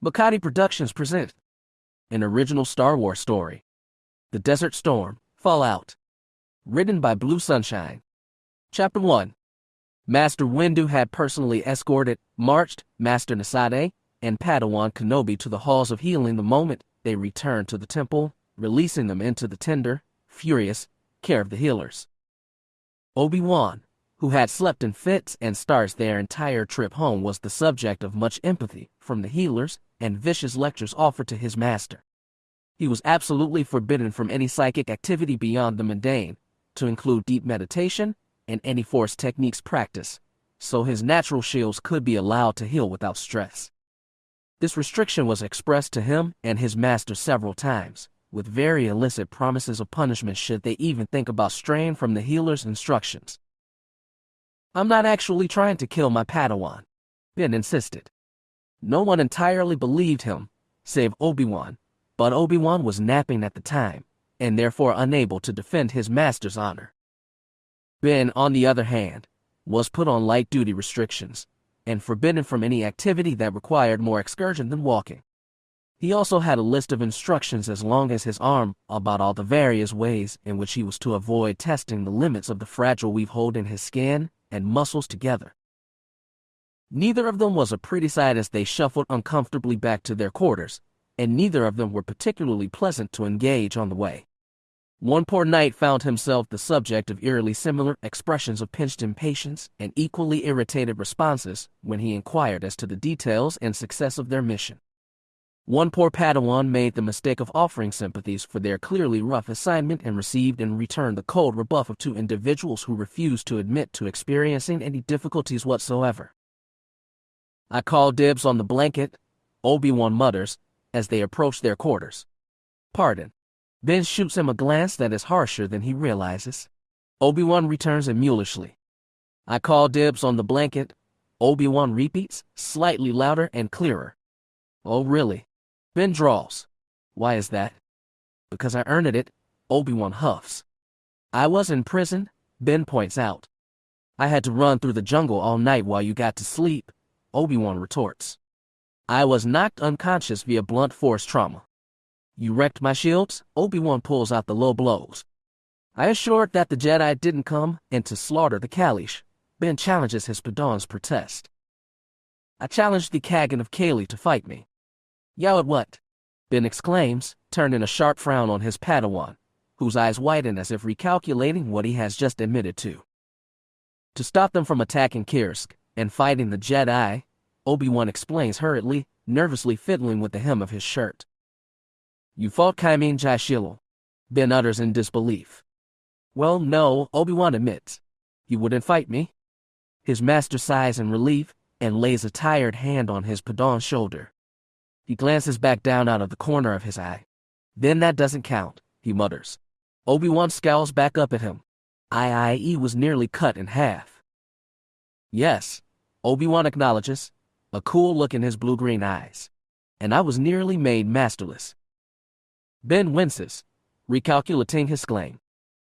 Makati Productions present an original Star Wars story, The Desert Storm, Fallout, written by Blue Sunshine. Chapter 1. Master Windu had personally escorted, marched Master Naasade and Padawan Kenobi to the halls of healing the moment they returned to the temple, releasing them into the tender, furious care of the healers. Obi-Wan, who had slept in fits and starts their entire trip home, was the subject of much empathy from the healers and vicious lectures offered to his master. He was absolutely forbidden from any psychic activity beyond the mundane, to include deep meditation and any force techniques practice, so his natural shields could be allowed to heal without stress. This restriction was expressed to him and his master several times, with very illicit promises of punishment should they even think about straying from the healer's instructions. "I'm not actually trying to kill my Padawan," Ben insisted. No one entirely believed him, save Obi-Wan, but Obi-Wan was napping at the time, and therefore unable to defend his master's honor. Ben, on the other hand, was put on light-duty restrictions, and forbidden from any activity that required more excursion than walking. He also had a list of instructions as long as his arm about all the various ways in which he was to avoid testing the limits of the fragile weave holding his skin and muscles together. Neither of them was a pretty sight as they shuffled uncomfortably back to their quarters, and neither of them were particularly pleasant to engage on the way. One poor knight found himself the subject of eerily similar expressions of pinched impatience and equally irritated responses when he inquired as to the details and success of their mission. One poor Padawan made the mistake of offering sympathies for their clearly rough assignment and received in return the cold rebuff of two individuals who refused to admit to experiencing any difficulties whatsoever. "I call dibs on the blanket," Obi-Wan mutters as they approach their quarters. "Pardon." Ben shoots him a glance that is harsher than he realizes. Obi-Wan returns mulishly. "I call dibs on the blanket," Obi-Wan repeats, slightly louder and clearer. "Oh, really?" Ben drawls. "Why is that?" "Because I earned it," Obi-Wan huffs. "I was in prison," Ben points out. "I had to run through the jungle all night while you got to sleep," Obi-Wan retorts. "I was knocked unconscious via blunt force trauma." "You wrecked my shields?" Obi-Wan pulls out the low blows. "I assured that the Jedi didn't come in to slaughter the Kalish," Ben challenges his Padawan's protest. "I challenged the Kagan of Kali to fight me." "Yow at what?" Ben exclaims, turning a sharp frown on his Padawan, whose eyes widen as if recalculating what he has just admitted to. "To stop them from attacking Kirsk and fighting the Jedi," Obi-Wan explains hurriedly, nervously fiddling with the hem of his shirt. "You fought Kaimin Jai Shilo," Ben utters in disbelief. "Well, no," Obi-Wan admits. "You wouldn't fight me." His master sighs in relief and lays a tired hand on his Padawan's shoulder. He glances back down out of the corner of his eye. "Then that doesn't count," he mutters. Obi-Wan scowls back up at him. "I was nearly cut in half." "Yes," Obi-Wan acknowledges, a cool look in his blue-green eyes. "And I was nearly made masterless." Ben winces, recalculating his claim.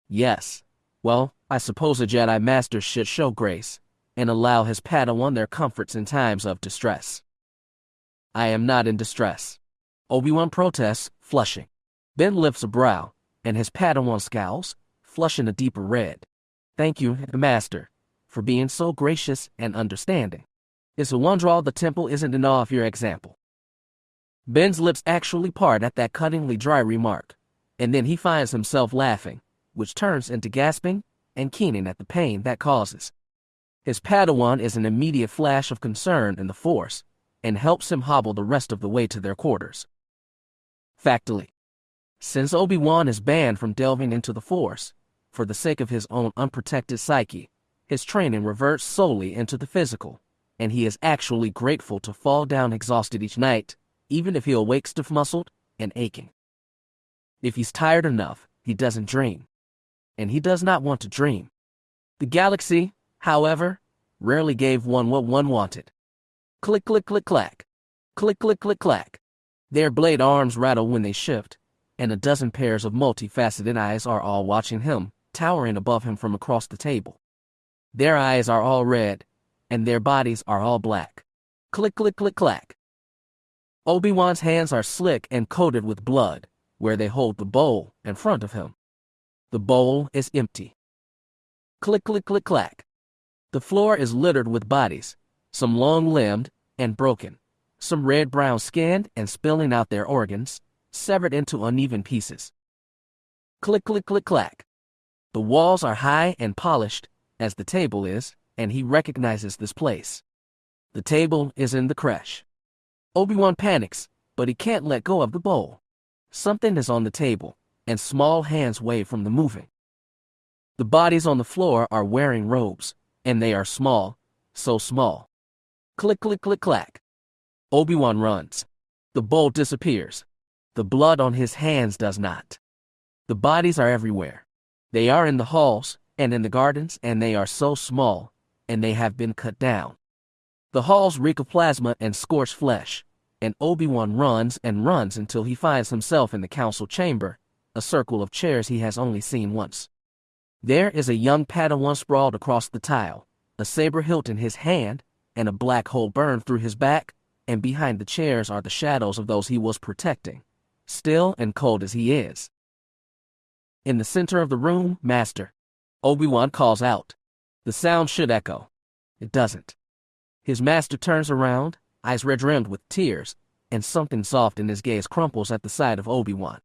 "Yes. Well, I suppose a Jedi Master should show grace and allow his Padawan their comforts in times of distress." "I am not in distress," Obi-Wan protests, flushing. Ben lifts a brow, and his Padawan scowls, flushing a deeper red. "Thank you, Master, for being so gracious and understanding. It's a wonder all the temple isn't in awe of your example." Ben's lips actually part at that cuttingly dry remark, and then he finds himself laughing, which turns into gasping and keening at the pain that causes. His Padawan is an immediate flash of concern in the Force, and helps him hobble the rest of the way to their quarters. Factually, since Obi-Wan is banned from delving into the Force, for the sake of his own unprotected psyche, his training reverts solely into the physical, and he is actually grateful to fall down exhausted each night, even if he awakes stiff-muscled and aching. If he's tired enough, he doesn't dream. And he does not want to dream. The galaxy, however, rarely gave one what one wanted. Click, click, click, clack. Click, click, click, clack. Their blade arms rattle when they shift, and a dozen pairs of multifaceted eyes are all watching him, towering above him from across the table. Their eyes are all red, and their bodies are all black. Click, click, click, clack. Obi-Wan's hands are slick and coated with blood, where they hold the bowl in front of him. The bowl is empty. Click, click, click, clack. The floor is littered with bodies, some long-limbed and broken, some red-brown skinned and spilling out their organs, severed into uneven pieces. Click, click, click, clack. The walls are high and polished, as the table is, and he recognizes this place. The table is in the creche. Obi-Wan panics, but he can't let go of the bowl. Something is on the table, and small hands wave from the moving. The bodies on the floor are wearing robes, and they are small, so small. Click, click, click, clack. Obi-Wan runs. The bowl disappears. The blood on his hands does not. The bodies are everywhere. They are in the halls and in the gardens, and they are so small, and they have been cut down. The halls reek of plasma and scorched flesh, and Obi-Wan runs and runs until he finds himself in the council chamber, a circle of chairs he has only seen once. There is a young Padawan sprawled across the tile, a saber hilt in his hand, and a black hole burned through his back, and behind the chairs are the shadows of those he was protecting, still and cold as he is. In the center of the room, Master, Obi-Wan calls out. The sound should echo. It doesn't. His master turns around, eyes red-rimmed with tears, and something soft in his gaze crumples at the side of Obi-Wan.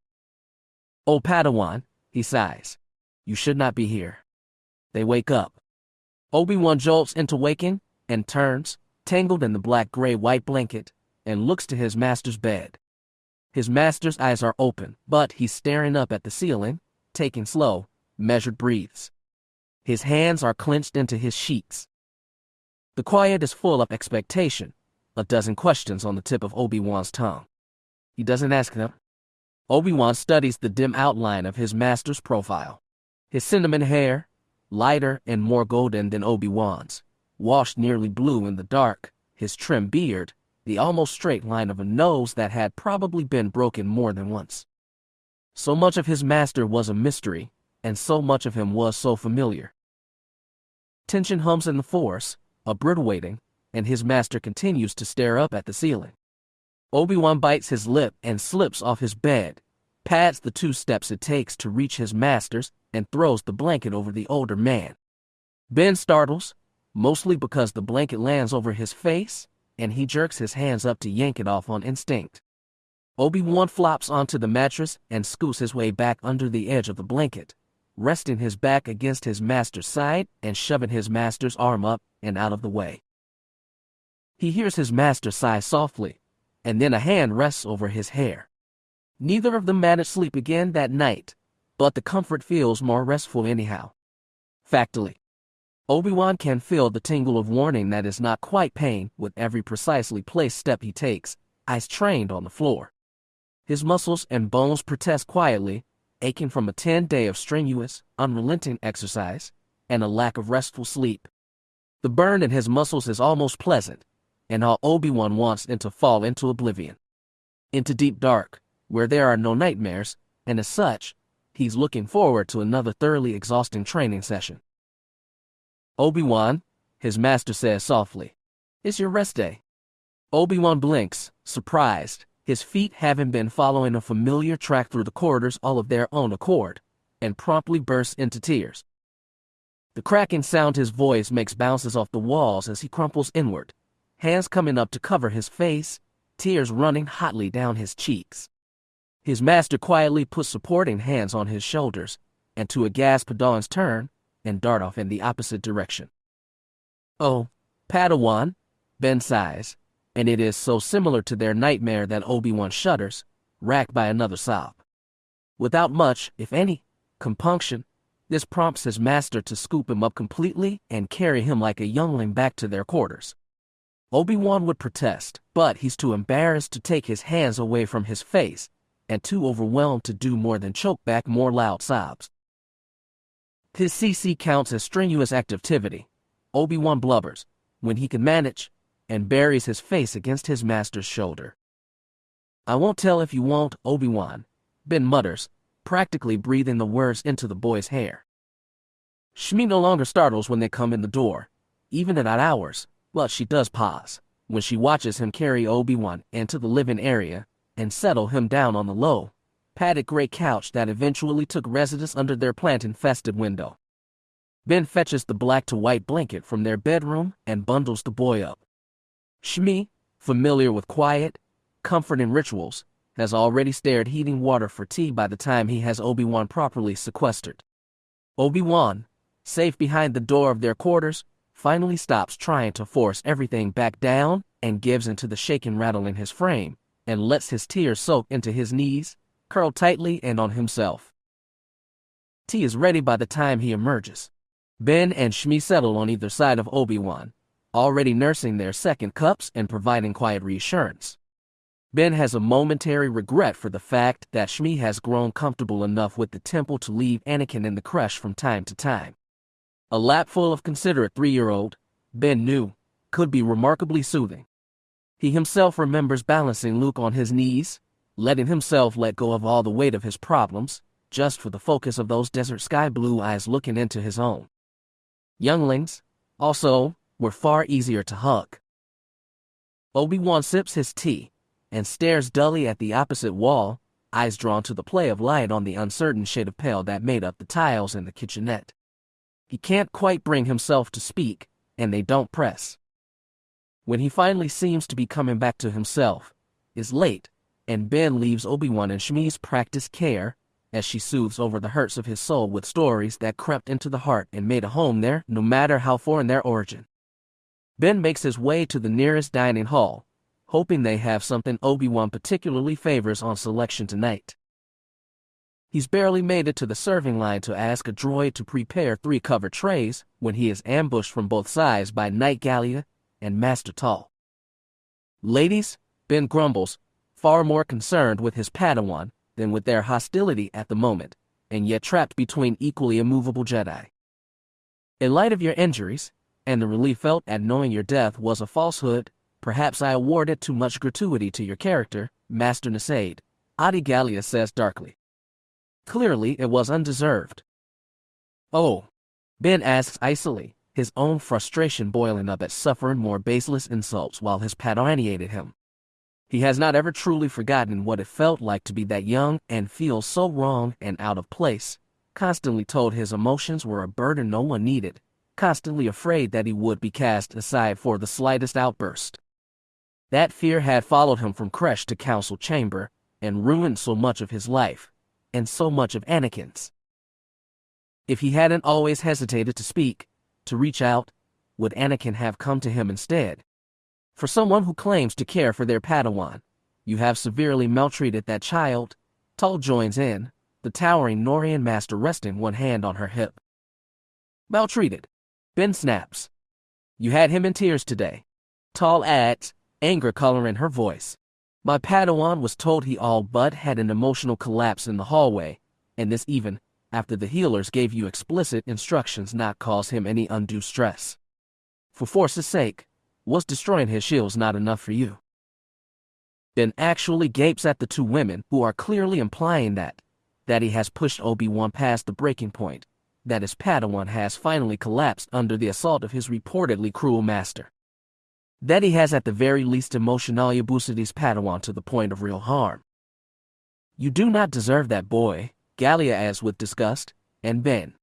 "Oh, Padawan," he sighs. "You should not be here." They wake up. Obi-Wan jolts into waking and turns, tangled in the black-gray-white blanket, and looks to his master's bed. His master's eyes are open, but he's staring up at the ceiling, taking slow, measured breaths. His hands are clenched into his cheeks. The quiet is full of expectation, a dozen questions on the tip of Obi-Wan's tongue. He doesn't ask them. Obi-Wan studies the dim outline of his master's profile. His cinnamon hair, lighter and more golden than Obi-Wan's, washed nearly blue in the dark, his trim beard, the almost straight line of a nose that had probably been broken more than once. So much of his master was a mystery, and so much of him was so familiar. Tension hums in the Force, obliterating, and his master continues to stare up at the ceiling. Obi-Wan bites his lip and slips off his bed, pads the 2 steps it takes to reach his master's, and throws the blanket over the older man. Ben startles, mostly because the blanket lands over his face, and he jerks his hands up to yank it off on instinct. Obi-Wan flops onto the mattress and scoots his way back under the edge of the blanket, resting his back against his master's side and shoving his master's arm up and out of the way. He hears his master sigh softly, and then a hand rests over his hair. Neither of them manage sleep again that night, but the comfort feels more restful anyhow. Factually, Obi-Wan can feel the tingle of warning that is not quite pain with every precisely placed step he takes, eyes trained on the floor. His muscles and bones protest quietly, aching from a 10-day of strenuous, unrelenting exercise, and a lack of restful sleep. The burn in his muscles is almost pleasant, and all Obi-Wan wants is to fall into oblivion. Into deep dark, where there are no nightmares, and as such, he's looking forward to another thoroughly exhausting training session. "Obi-Wan," his master says softly, "it's your rest day." Obi-Wan blinks, surprised, his feet having been following a familiar track through the corridors all of their own accord, and promptly bursts into tears. The cracking sound his voice makes bounces off the walls as he crumples inward, hands coming up to cover his face, tears running hotly down his cheeks. His master quietly puts supporting hands on his shoulders, and to a gasp Padawan's turn, and dart off in the opposite direction. "Oh, Padawan," Ben sighs, and it is so similar to their nightmare that Obi-Wan shudders, racked by another sob. Without much, if any, compunction, this prompts his master to scoop him up completely and carry him like a youngling back to their quarters. Obi-Wan would protest, but he's too embarrassed to take his hands away from his face, and too overwhelmed to do more than choke back more loud sobs. His CC counts as strenuous activity. Obi-Wan blubbers, when he can manage, and buries his face against his master's shoulder. "I won't tell if you won't, Obi-Wan," Ben mutters, practically breathing the words into the boy's hair. Shmi no longer startles when they come in the door, even at odd hours, but she does pause, when she watches him carry Obi-Wan into the living area and settle him down on the low, padded gray couch that eventually took residence under their plant-infested window. Ben fetches the black to white blanket from their bedroom and bundles the boy up. Shmi, familiar with quiet, comforting rituals, has already started heating water for tea by the time he has Obi-Wan properly sequestered. Obi-Wan, safe behind the door of their quarters, finally stops trying to force everything back down and gives into the shaking rattle in his frame and lets his tears soak into his knees, curl tightly and on himself. Tea is ready by the time he emerges. Ben and Shmi settle on either side of Obi-Wan, already nursing their second cups and providing quiet reassurance. Ben has a momentary regret for the fact that Shmi has grown comfortable enough with the temple to leave Anakin in the creche from time to time. A lap full of considerate 3-year-old, Ben knew, could be remarkably soothing. He himself remembers balancing Luke on his knees, letting himself let go of all the weight of his problems, just for the focus of those desert sky blue eyes looking into his own. Younglings, also, were far easier to hug. Obi-Wan sips his tea and stares dully at the opposite wall, eyes drawn to the play of light on the uncertain shade of pale that made up the tiles in the kitchenette. He can't quite bring himself to speak, and they don't press. When he finally seems to be coming back to himself, it's late, and Ben leaves Obi-Wan in Shmi's practiced care as she soothes over the hurts of his soul with stories that crept into the heart and made a home there, no matter how foreign their origin. Ben makes his way to the nearest dining hall, hoping they have something Obi-Wan particularly favors on selection tonight. He's barely made it to the serving line to ask a droid to prepare 3 covered trays when he is ambushed from both sides by Knight Gallia and Master Tal. Ladies, Ben grumbles, far more concerned with his Padawan than with their hostility at the moment, and yet trapped between equally immovable Jedi. In light of your injuries, and the relief felt at knowing your death was a falsehood, perhaps I awarded too much gratuity to your character, Master Naasade, Adi Gallia says darkly. Clearly, it was undeserved. Oh, Ben asks icily, his own frustration boiling up at suffering more baseless insults while his Padawaniated him. He has not ever truly forgotten what it felt like to be that young and feel so wrong and out of place, constantly told his emotions were a burden no one needed, constantly afraid that he would be cast aside for the slightest outburst. That fear had followed him from creche to council chamber and ruined so much of his life, and so much of Anakin's. If he hadn't always hesitated to speak, to reach out, would Anakin have come to him instead? For someone who claims to care for their Padawan, you have severely maltreated that child. Tal joins in, the towering Norian master resting one hand on her hip. Maltreated? Ben snaps. You had him in tears today. Tal adds, anger coloring her voice. My Padawan was told he all but had an emotional collapse in the hallway, and this even after the healers gave you explicit instructions not cause him any undue stress. For force's sake, was destroying his shields not enough for you? Ben actually gapes at the 2 women who are clearly implying that he has pushed Obi-Wan past the breaking point, that his Padawan has finally collapsed under the assault of his reportedly cruel master. That he has at the very least emotionally abused his Padawan to the point of real harm. You do not deserve that boy, Gallia adds with disgust, and Ben.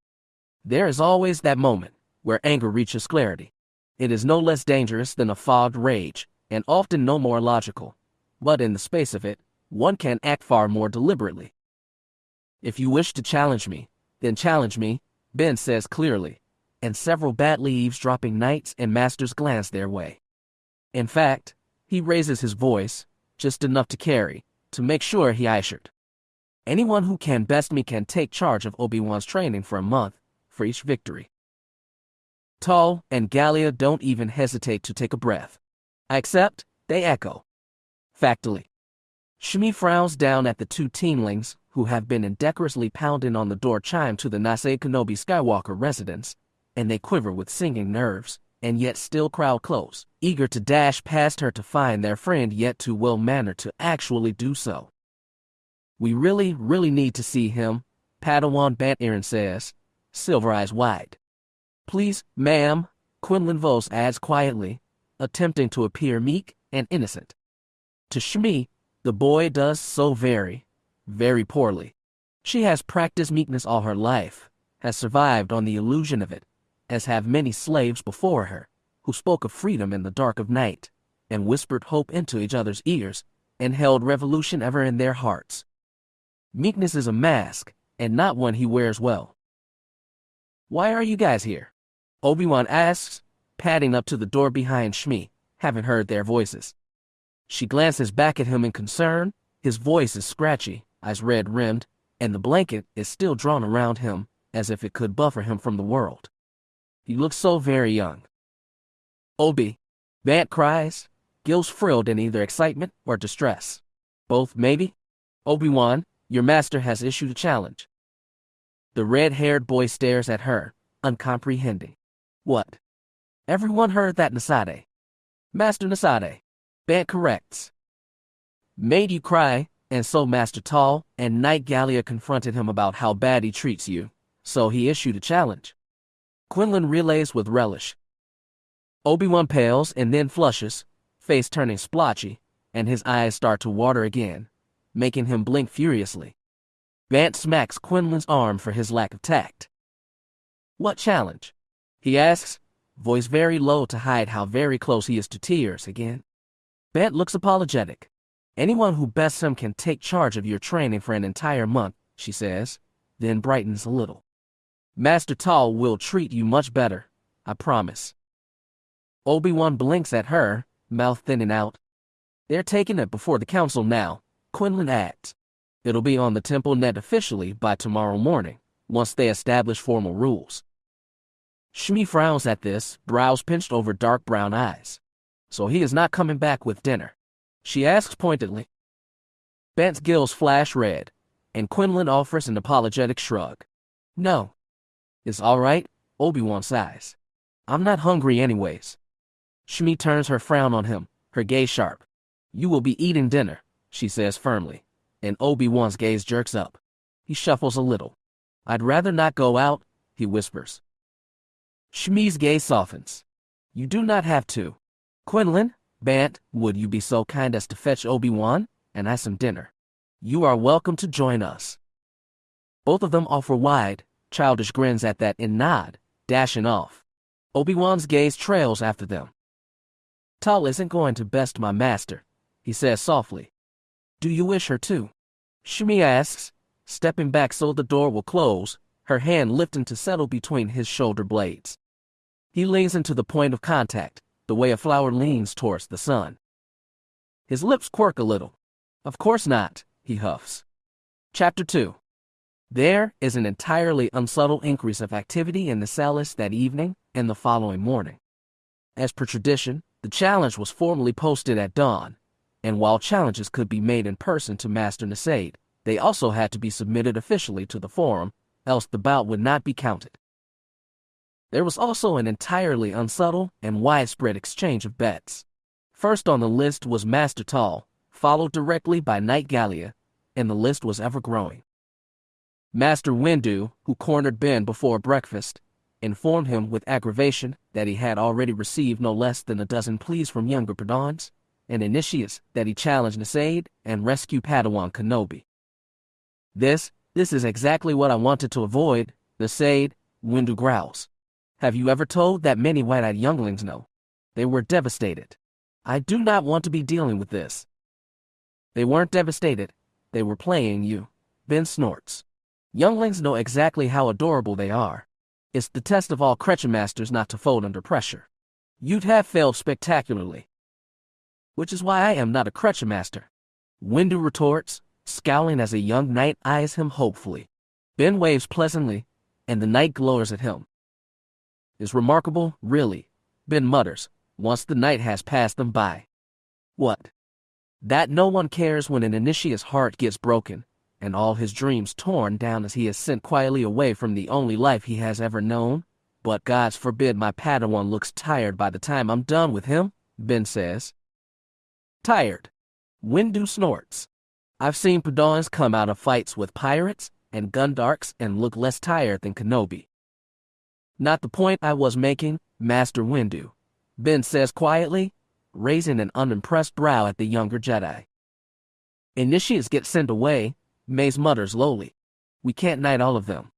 There is always that moment where anger reaches clarity. It is no less dangerous than a fogged rage, and often no more logical, but in the space of it, one can act far more deliberately. If you wish to challenge me, then challenge me, Ben says clearly, and several badly eavesdropping knights and masters glance their way. In fact, he raises his voice, just enough to carry, to make sure he issued. Anyone who can best me can take charge of Obi-Wan's training for a month, for each victory. Tal and Gallia don't even hesitate to take a breath. I accept, they echo. Factily. Shmi frowns down at the 2 teenlings who have been indecorously pounding on the door chime to the Naasade Kenobi Skywalker residence, and they quiver with singing nerves, and yet still crowd close, eager to dash past her to find their friend yet too well-mannered to actually do so. We really need to see him, Padawan Bat-Erin says, silver eyes wide. Please, ma'am, Quinlan Vos adds quietly, attempting to appear meek and innocent. To Shmi, the boy does so very, very poorly. She has practiced meekness all her life, has survived on the illusion of it, as have many slaves before her, who spoke of freedom in the dark of night, and whispered hope into each other's ears, and held revolution ever in their hearts. Meekness is a mask, and not one he wears well. "Why are you guys here?" Obi-Wan asks, padding up to the door behind Shmi, having heard their voices. She glances back at him in concern. His voice is scratchy, eyes red-rimmed, and the blanket is still drawn around him as if it could buffer him from the world. He looks so very young. "Obi," Bant cries, gills frilled in either excitement or distress. "Both, maybe?" "Obi-Wan, your master has issued a challenge." The red-haired boy stares at her, uncomprehending. "What?" "Everyone heard that, Naasade." "Master Naasade," Bant corrects. "Made you cry, and so Master Tall and Knight Gallia confronted him about how bad he treats you, so he issued a challenge." Quinlan relays with relish. Obi-Wan pales and then flushes, face turning splotchy, and his eyes start to water again, making him blink furiously. Bant smacks Quinlan's arm for his lack of tact. "What challenge?" he asks, voice very low to hide how very close he is to tears again. Bant looks apologetic. "Anyone who bests him can take charge of your training for an entire month," she says, then brightens a little. "Master Tall will treat you much better, I promise." Obi-Wan blinks at her, mouth thinning out. "They're taking it before the council now," Quinlan adds. "It'll be on the temple net officially by tomorrow morning, once they establish formal rules." Shmi frowns at this, brows pinched over dark brown eyes. "So he is not coming back with dinner?" she asks pointedly. Bant's gills flash red, and Quinlan offers an apologetic shrug. "No." "It's all right," Obi-Wan sighs. "I'm not hungry anyways." Shmi turns her frown on him, her gaze sharp. "You will be eating dinner," she says firmly, and Obi-Wan's gaze jerks up. He shuffles a little. "I'd rather not go out," he whispers. Shmi's gaze softens. "You do not have to. Quinlan, Bant, would you be so kind as to fetch Obi-Wan and I some dinner? You are welcome to join us." Both of them offer wide, childish grins at that and nod, dashing off. Obi-Wan's gaze trails after them. "Tall isn't going to best my master," he says softly. "Do you wish her to?" Shmi asks, stepping back so the door will close, her hand lifting to settle between his shoulder blades. He leans into the point of contact, the way a flower leans towards the sun. His lips quirk a little. "Of course not," he huffs. Chapter 2. There is an entirely unsubtle increase of activity in the Salis that evening and the following morning. As per tradition, the challenge was formally posted at dawn, and while challenges could be made in person to Master Naasade, they also had to be submitted officially to the forum, else the bout would not be counted. There was also an entirely unsubtle and widespread exchange of bets. First on the list was Master Tall, followed directly by Knight Gallia, and the list was ever growing. Master Windu, who cornered Ben before breakfast, informed him with aggravation that he had already received no less than a dozen pleas from younger Padawans and initiates that he challenge Naasade and rescue Padawan Kenobi. This is exactly what I wanted to avoid, Naasade, Windu growls. "Have you ever told that many white-eyed younglings know? They were devastated. I do not want to be dealing with this." "They weren't devastated. They were playing you," Ben snorts. "Younglings know exactly how adorable they are. It's the test of all Kretchen masters not to fold under pressure. You'd have failed spectacularly." "Which is why I am not a Kretchen master," Windu retorts, scowling as a young knight eyes him hopefully. Ben waves pleasantly, and the knight glowers at him. "It's remarkable, really," Ben mutters, once the knight has passed them by. "What?" "That no one cares when an initiate's heart gets broken, and all his dreams torn down as he is sent quietly away from the only life he has ever known. But gods forbid my Padawan looks tired by the time I'm done with him," Ben says. "Tired?" Windu snorts. "I've seen Padawans come out of fights with pirates and Gundarks and look less tired than Kenobi." "Not the point I was making, Master Windu," Ben says quietly, raising an unimpressed brow at the younger Jedi. Initiates get sent away, Mace mutters lowly. We can't knight all of them.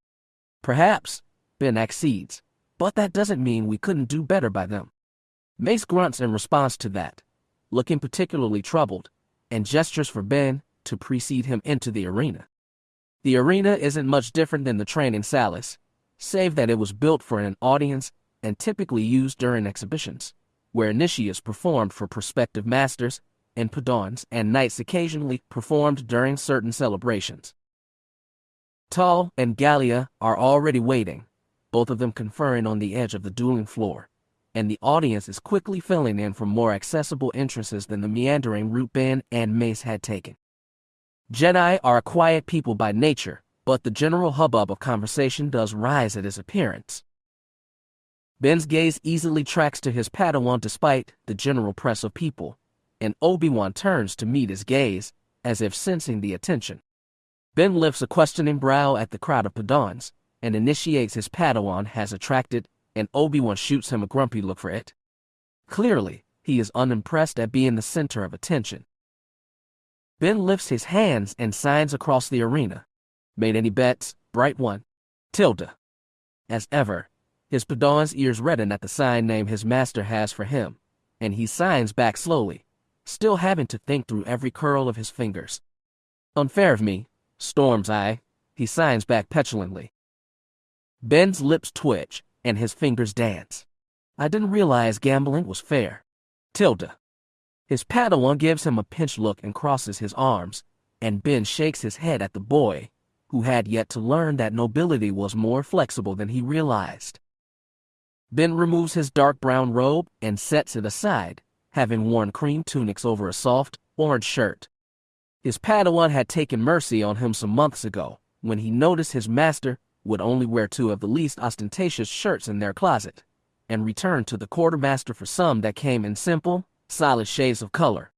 Perhaps, Ben accedes, but that doesn't mean we couldn't do better by them. Mace grunts in response to that, looking particularly troubled, and gestures for Ben to precede him into the arena. The arena isn't much different than the training Salis, save that it was built for an audience and typically used during exhibitions, where initiates performed for prospective masters, and Padawans and knights occasionally performed during certain celebrations. Tal and Gallia are already waiting, both of them conferring on the edge of the dueling floor, and the audience is quickly filling in from more accessible entrances than the meandering route Ben and Mace had taken. Jedi are a quiet people by nature, but the general hubbub of conversation does rise at his appearance. Ben's gaze easily tracks to his Padawan despite the general press of people, and Obi-Wan turns to meet his gaze, as if sensing the attention. Ben lifts a questioning brow at the crowd of Padawans, and initiates his Padawan has attracted, and Obi-Wan shoots him a grumpy look for it. Clearly, he is unimpressed at being the center of attention. Ben lifts his hands and signs across the arena. Made any bets? Bright one. Tilda. As ever, his Padawan's ears redden at the sign name his master has for him, and he signs back slowly, still having to think through every curl of his fingers. Unfair of me, storms I, he signs back petulantly. Ben's lips twitch, and his fingers dance. I didn't realize gambling was fair. Tilda. His Padawan gives him a pinched look and crosses his arms, and Ben shakes his head at the boy, who had yet to learn that nobility was more flexible than he realized. Ben removes his dark brown robe and sets it aside, having worn cream tunics over a soft, orange shirt. His Padawan had taken mercy on him some months ago, when he noticed his master would only wear two of the least ostentatious shirts in their closet, and returned to the quartermaster for some that came in simple, solid shades of color.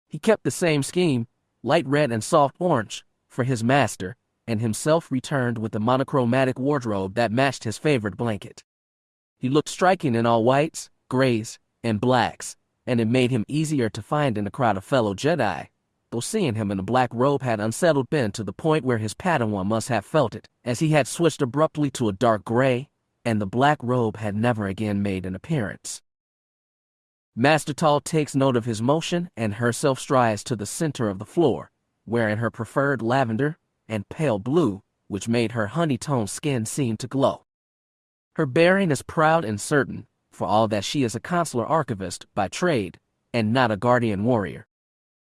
He kept the same scheme, light red and soft orange, for his master, and himself returned with a monochromatic wardrobe that matched his favorite blanket. He looked striking in all whites, grays, and blacks, and it made him easier to find in a crowd of fellow Jedi, though seeing him in a black robe had unsettled Ben to the point where his Padawan must have felt it, as he had switched abruptly to a dark gray, and the black robe had never again made an appearance. Master Tal takes note of his motion and herself strides to the center of the floor, wearing her preferred lavender and pale blue, which made her honey-toned skin seem to glow. Her bearing is proud and certain, for all that she is a consular archivist by trade, and not a guardian warrior.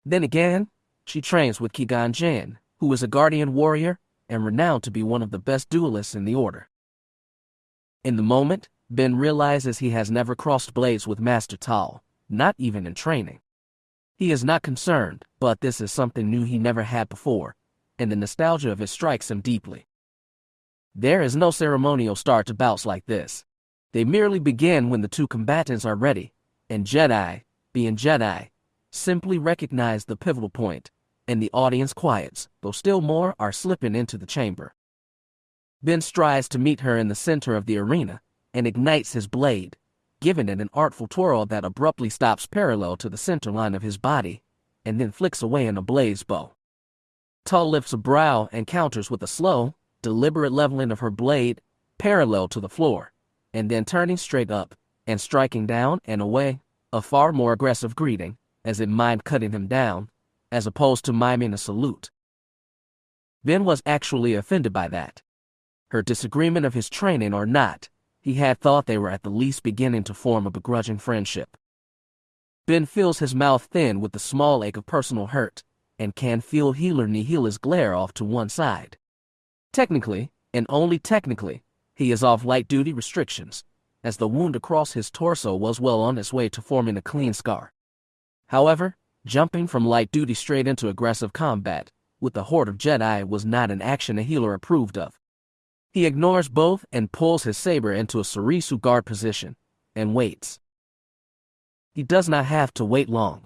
Then again, she trains with Qui-Gon Jinn, who is a guardian warrior and renowned to be one of the best duelists in the Order. In the moment, Ben realizes he has never crossed blades with Master Tal, not even in training. He is not concerned, but this is something new he never had before, and the nostalgia of it strikes him deeply. There is no ceremonial start to bouts like this. They merely begin when the two combatants are ready, and Jedi, being Jedi, simply recognize the pivotal point, and the audience quiets, though still more are slipping into the chamber. Ben strides to meet her in the center of the arena, and ignites his blade, giving it an artful twirl that abruptly stops parallel to the center line of his body, and then flicks away in a blaze bow. Tal lifts a brow and counters with a slow, deliberate leveling of her blade parallel to the floor, and then turning straight up and striking down and away, a far more aggressive greeting, as it mimed cutting him down, as opposed to miming a salute. Ben was actually offended by that. Her disagreement of his training or not, he had thought they were at the least beginning to form a begrudging friendship. Ben feels his mouth thin with the small ache of personal hurt, and can feel Healer Nihila's glare off to one side. Technically, and only technically, he is off light-duty restrictions, as the wound across his torso was well on its way to forming a clean scar. However, jumping from light duty straight into aggressive combat with the horde of Jedi was not an action a healer approved of. He ignores both and pulls his saber into a Sarisu guard position, and waits. He does not have to wait long.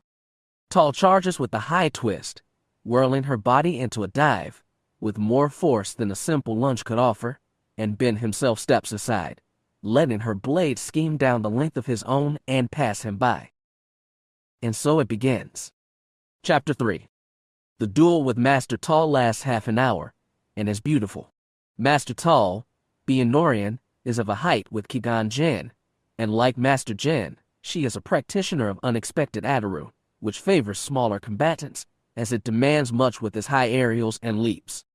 Tal charges with a high twist, whirling her body into a dive, with more force than a simple lunge could offer, and Ben himself steps aside, letting her blade skim down the length of his own and pass him by. And so it begins. Chapter 3. The duel with Master Tal lasts half an hour, and is beautiful. Master Tal, being Norian, is of a height with Kigan Jin, and like Master Jin, she is a practitioner of unexpected Adaru, which favors smaller combatants, as it demands much with its high aerials and leaps.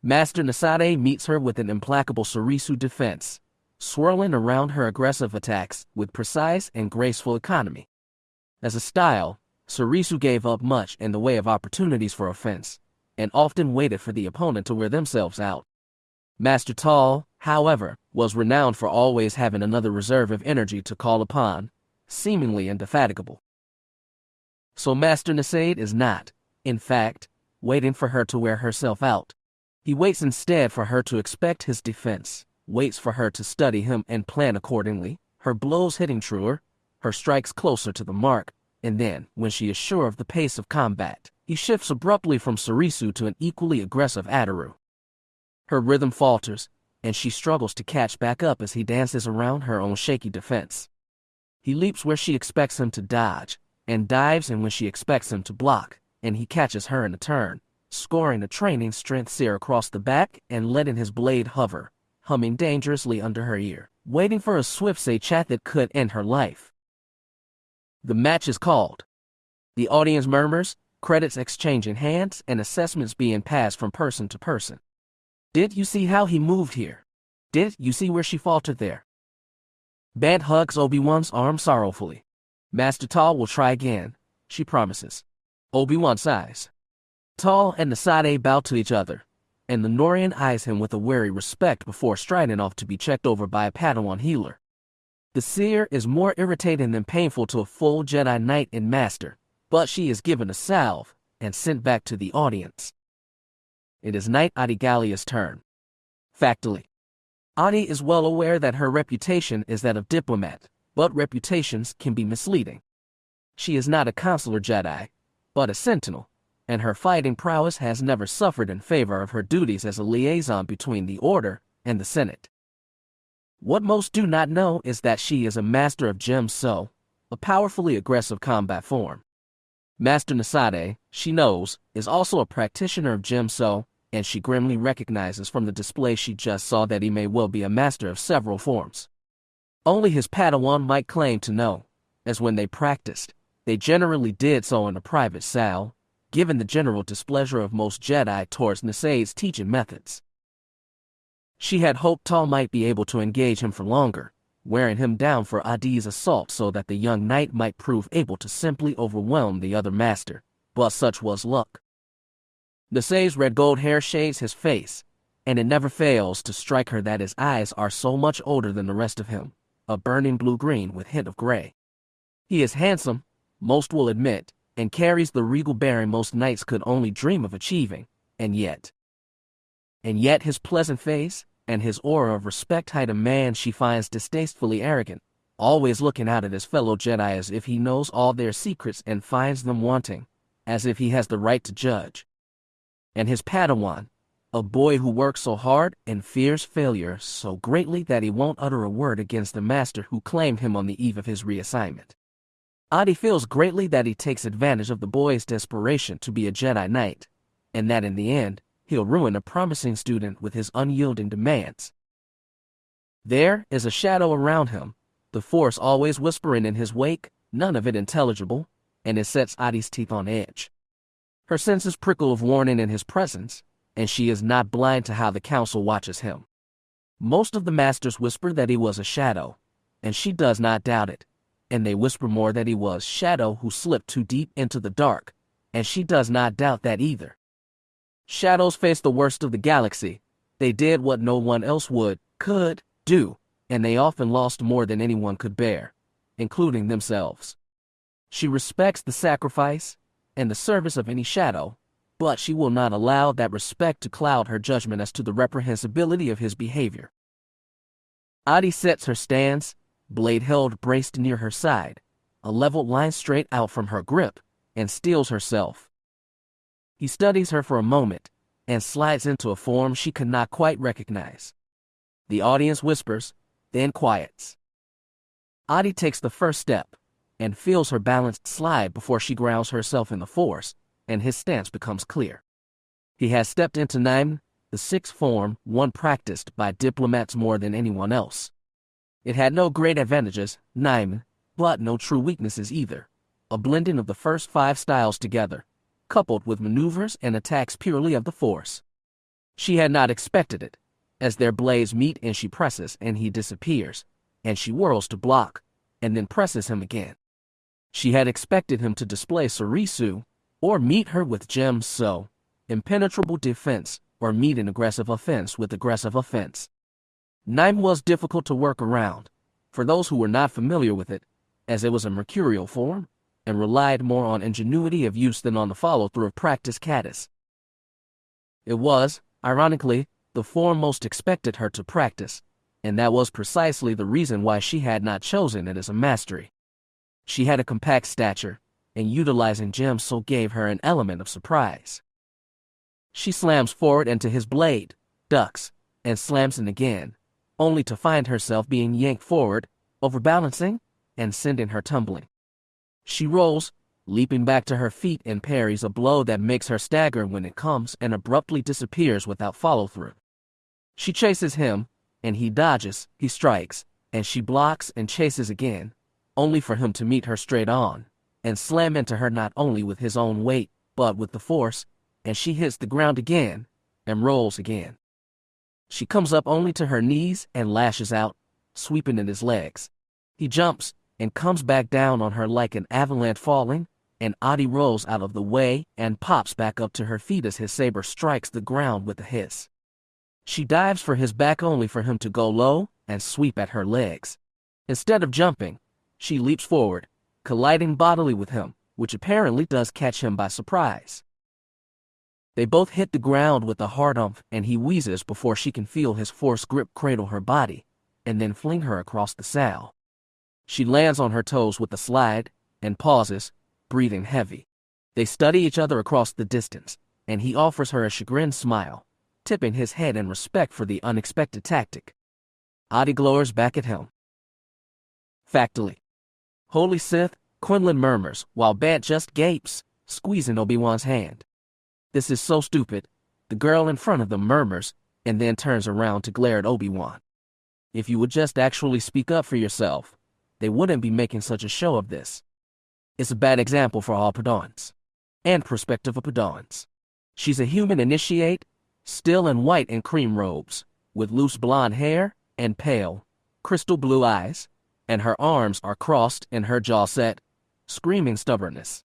Master Naasade meets her with an implacable Surisu defense, swirling around her aggressive attacks with precise and graceful economy. As a style, Surisu gave up much in the way of opportunities for offense, and often waited for the opponent to wear themselves out. Master Tal, however, was renowned for always having another reserve of energy to call upon, seemingly indefatigable. So Master Naasade is not, in fact, waiting for her to wear herself out. He waits instead for her to expect his defense, waits for her to study him and plan accordingly, her blows hitting truer, her strikes closer to the mark, and then, when she is sure of the pace of combat, he shifts abruptly from Surisu to an equally aggressive Adaru. Her rhythm falters, and she struggles to catch back up as he dances around her own shaky defense. He leaps where she expects him to dodge, and dives in when she expects him to block, and he catches her in a turn, scoring a training strength sear across the back and letting his blade hover, humming dangerously under her ear, waiting for a swift say-chat that could end her life. The match is called. The audience murmurs, credits exchanging hands, and assessments being passed from person to person. Did you see how he moved here? Did you see where she faltered there? Bant hugs Obi-Wan's arm sorrowfully. Master Tal will try again, she promises. Obi-Wan sighs. Tal and Naasade bow to each other, and the Norian eyes him with a wary respect before striding off to be checked over by a Padawan healer. The seer is more irritating than painful to a full Jedi Knight and Master, but she is given a salve and sent back to the audience. It is Knight Adi Gallia's turn. Factually, Adi is well aware that her reputation is that of diplomat, but reputations can be misleading. She is not a consular Jedi, but a sentinel, and her fighting prowess has never suffered in favor of her duties as a liaison between the Order and the Senate. What most do not know is that she is a master of Gem So, a powerfully aggressive combat form. Master Naasade, she knows, is also a practitioner of Gem So, and she grimly recognizes from the display she just saw that he may well be a master of several forms. Only his Padawan might claim to know, as when they practiced, they generally did so in a private cell, given the general displeasure of most Jedi towards Naasade's teaching methods. She had hoped Tal might be able to engage him for longer, wearing him down for Adi's assault so that the young knight might prove able to simply overwhelm the other master, but such was luck. Naasade's red gold hair shades his face, and it never fails to strike her that his eyes are so much older than the rest of him, a burning blue-green with hint of gray. He is handsome, most will admit, and carries the regal bearing most knights could only dream of achieving, and yet his pleasant face and his aura of respect hide a man she finds distastefully arrogant, always looking out at his fellow Jedi as if he knows all their secrets and finds them wanting, as if he has the right to judge. And his Padawan, a boy who works so hard and fears failure so greatly that he won't utter a word against the master who claimed him on the eve of his reassignment. Adi feels greatly that he takes advantage of the boy's desperation to be a Jedi Knight, and that in the end, he'll ruin a promising student with his unyielding demands. There is a shadow around him, the Force always whispering in his wake, none of it intelligible, and it sets Adi's teeth on edge. Her senses prickle of warning in his presence, and she is not blind to how the Council watches him. Most of the Masters whisper that he was a shadow, and she does not doubt it, and they whisper more that he was Shadow who slipped too deep into the dark, and she does not doubt that either. Shadows faced the worst of the galaxy. They did what no one else could do, and they often lost more than anyone could bear, including themselves. She respects the sacrifice and the service of any shadow, but she will not allow that respect to cloud her judgment as to the reprehensibility of his behavior. Adi sets her stance, blade held braced near her side, a leveled line straight out from her grip, and steels herself. He studies her for a moment, and slides into a form she could not quite recognize. The audience whispers, then quiets. Adi takes the first step and feels her balance slide before she grounds herself in the Force, and his stance becomes clear. He has stepped into Naim, the sixth form, one practiced by diplomats more than anyone else. It had no great advantages, Naim, but no true weaknesses either. A blending of the first 5 styles together, coupled with maneuvers and attacks purely of the Force. She had not expected it, as their blades meet and she presses and he disappears, and she whirls to block, and then presses him again. She had expected him to display Sarisu, or meet her with gems so, impenetrable defense, or meet an aggressive offense with aggressive offense. Naim was difficult to work around, for those who were not familiar with it, as it was a mercurial form, and relied more on ingenuity of use than on the follow-through of practice catus. It was, ironically, the form most expected her to practice, and that was precisely the reason why she had not chosen it as a mastery. She had a compact stature, and utilizing gems so gave her an element of surprise. She slams forward into his blade, ducks, and slams it again, only to find herself being yanked forward, overbalancing, and sending her tumbling. She rolls, leaping back to her feet and parries a blow that makes her stagger when it comes and abruptly disappears without follow-through. She chases him, and he dodges, he strikes, and she blocks and chases again, only for him to meet her straight on, and slam into her not only with his own weight, but with the Force, and she hits the ground again, and rolls again. She comes up only to her knees and lashes out, sweeping at his legs. He jumps, and comes back down on her like an avalanche falling, and Adi rolls out of the way and pops back up to her feet as his saber strikes the ground with a hiss. She dives for his back only for him to go low and sweep at her legs. Instead of jumping, she leaps forward, colliding bodily with him, which apparently does catch him by surprise. They both hit the ground with a hard umph, and he wheezes before she can feel his Force grip cradle her body, and then fling her across the saddle. She lands on her toes with a slide, and pauses, breathing heavy. They study each other across the distance, and he offers her a chagrined smile, tipping his head in respect for the unexpected tactic. Adi glowers back at him. Factly. Holy Sith, Quinlan murmurs, while Bant just gapes, squeezing Obi-Wan's hand. This is so stupid, the girl in front of them murmurs, and then turns around to glare at Obi-Wan. If you would just actually speak up for yourself, they wouldn't be making such a show of this. It's a bad example for all Padawans, and prospective Padawans. She's a human initiate, still in white and cream robes, with loose blonde hair and pale, crystal blue eyes, and her arms are crossed and her jaw set, screaming stubbornness.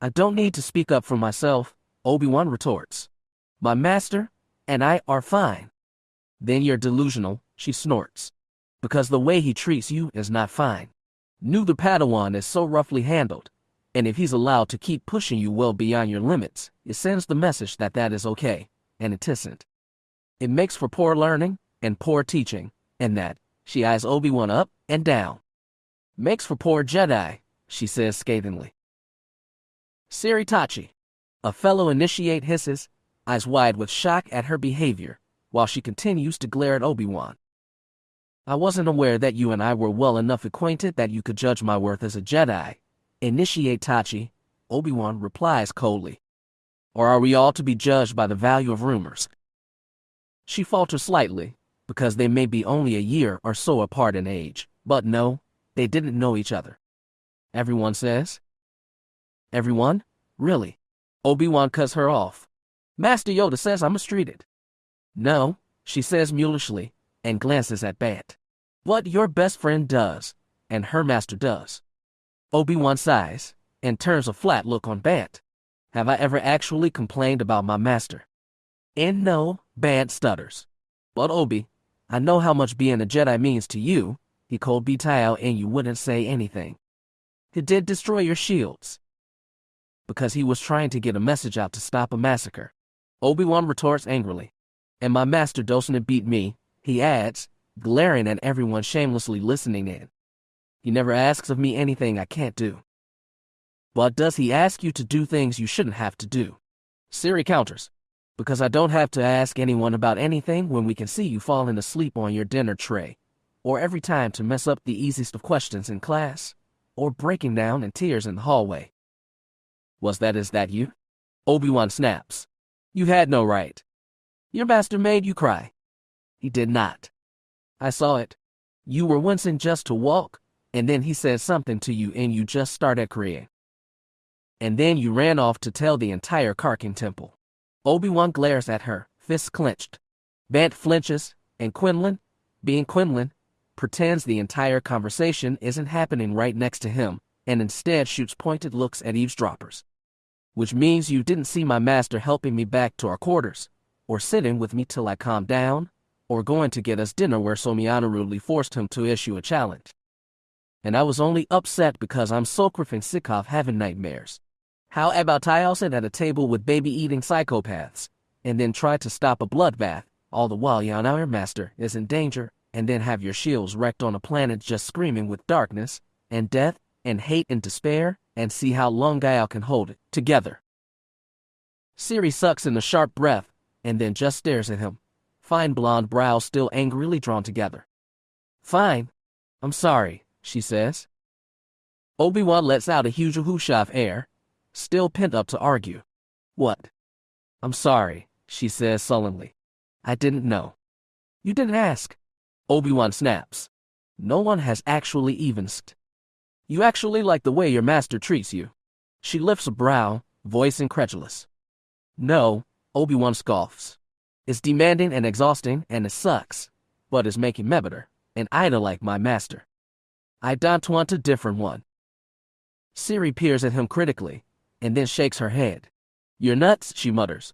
I don't need to speak up for myself, Obi-Wan retorts. My master and I are fine. Then you're delusional, she snorts. Because the way he treats you is not fine. Neither Padawan is so roughly handled, and if he's allowed to keep pushing you well beyond your limits, it sends the message that that is okay, and it isn't. It makes for poor learning and poor teaching, and that, she eyes Obi-Wan up and down. Makes for poor Jedi, she says scathingly. Siritachi, a fellow initiate hisses, eyes wide with shock at her behavior, while she continues to glare at Obi-Wan. I wasn't aware that you and I were well enough acquainted that you could judge my worth as a Jedi. Initiate Tachi, Obi-Wan replies coldly. Or are we all to be judged by the value of rumors? She falters slightly, because they may be only a year or so apart in age, but no, they didn't know each other. Everyone says. Everyone? Really? Obi-Wan cuts her off. Master Yoda says I'm mistreated. No, she says mulishly, and glances at Bant. What your best friend does, and her master does. Obi-Wan sighs, and turns a flat look on Bant. Have I ever actually complained about my master? And no, Bant stutters. But Obi, I know how much being a Jedi means to you, he called Bitao, and you wouldn't say anything. He did destroy your shields. Because he was trying to get a message out to stop a massacre. Obi-Wan retorts angrily. And my master doesn't beat me, he adds, glaring at everyone shamelessly listening in. He never asks of me anything I can't do. But does he ask you to do things you shouldn't have to do? Siri counters. Because I don't have to ask anyone about anything when we can see you falling asleep on your dinner tray, or every time to mess up the easiest of questions in class, or breaking down in tears in the hallway. Is that you? Obi-Wan snaps. You had no right. Your master made you cry. He did not. I saw it. You were wincing just to walk, and then he said something to you and you just started crying. And then you ran off to tell the entire Karkin Temple. Obi-Wan glares at her, fists clenched. Bant flinches, and Quinlan, being Quinlan, pretends the entire conversation isn't happening right next to him, and instead shoots pointed looks at eavesdroppers. Which means you didn't see my master helping me back to our quarters, or sitting with me till I calmed down, or going to get us dinner where Somiana rudely forced him to issue a challenge. And I was only upset because I'm so cripping sick of having nightmares. How about I sit at a table with baby-eating psychopaths, and then try to stop a bloodbath, all the while your master is in danger, and then have your shields wrecked on a planet just screaming with darkness, and death, and hate and despair, and see how long Gael can hold it together. Siri sucks in a sharp breath, and then just stares at him, fine blonde brows still angrily drawn together. Fine. I'm sorry, she says. Obi-Wan lets out a huge whoosh of air, still pent up to argue. What? I'm sorry, she says sullenly. I didn't know. You didn't ask. Obi-Wan snaps. No one has actually even asked. You actually like the way your master treats you. She lifts a brow, voice incredulous. No, Obi-Wan scoffs. It's demanding and exhausting and it sucks, but it's making me better, and I don't like my master. I don't want a different one. Siri peers at him critically, and then shakes her head. You're nuts, she mutters.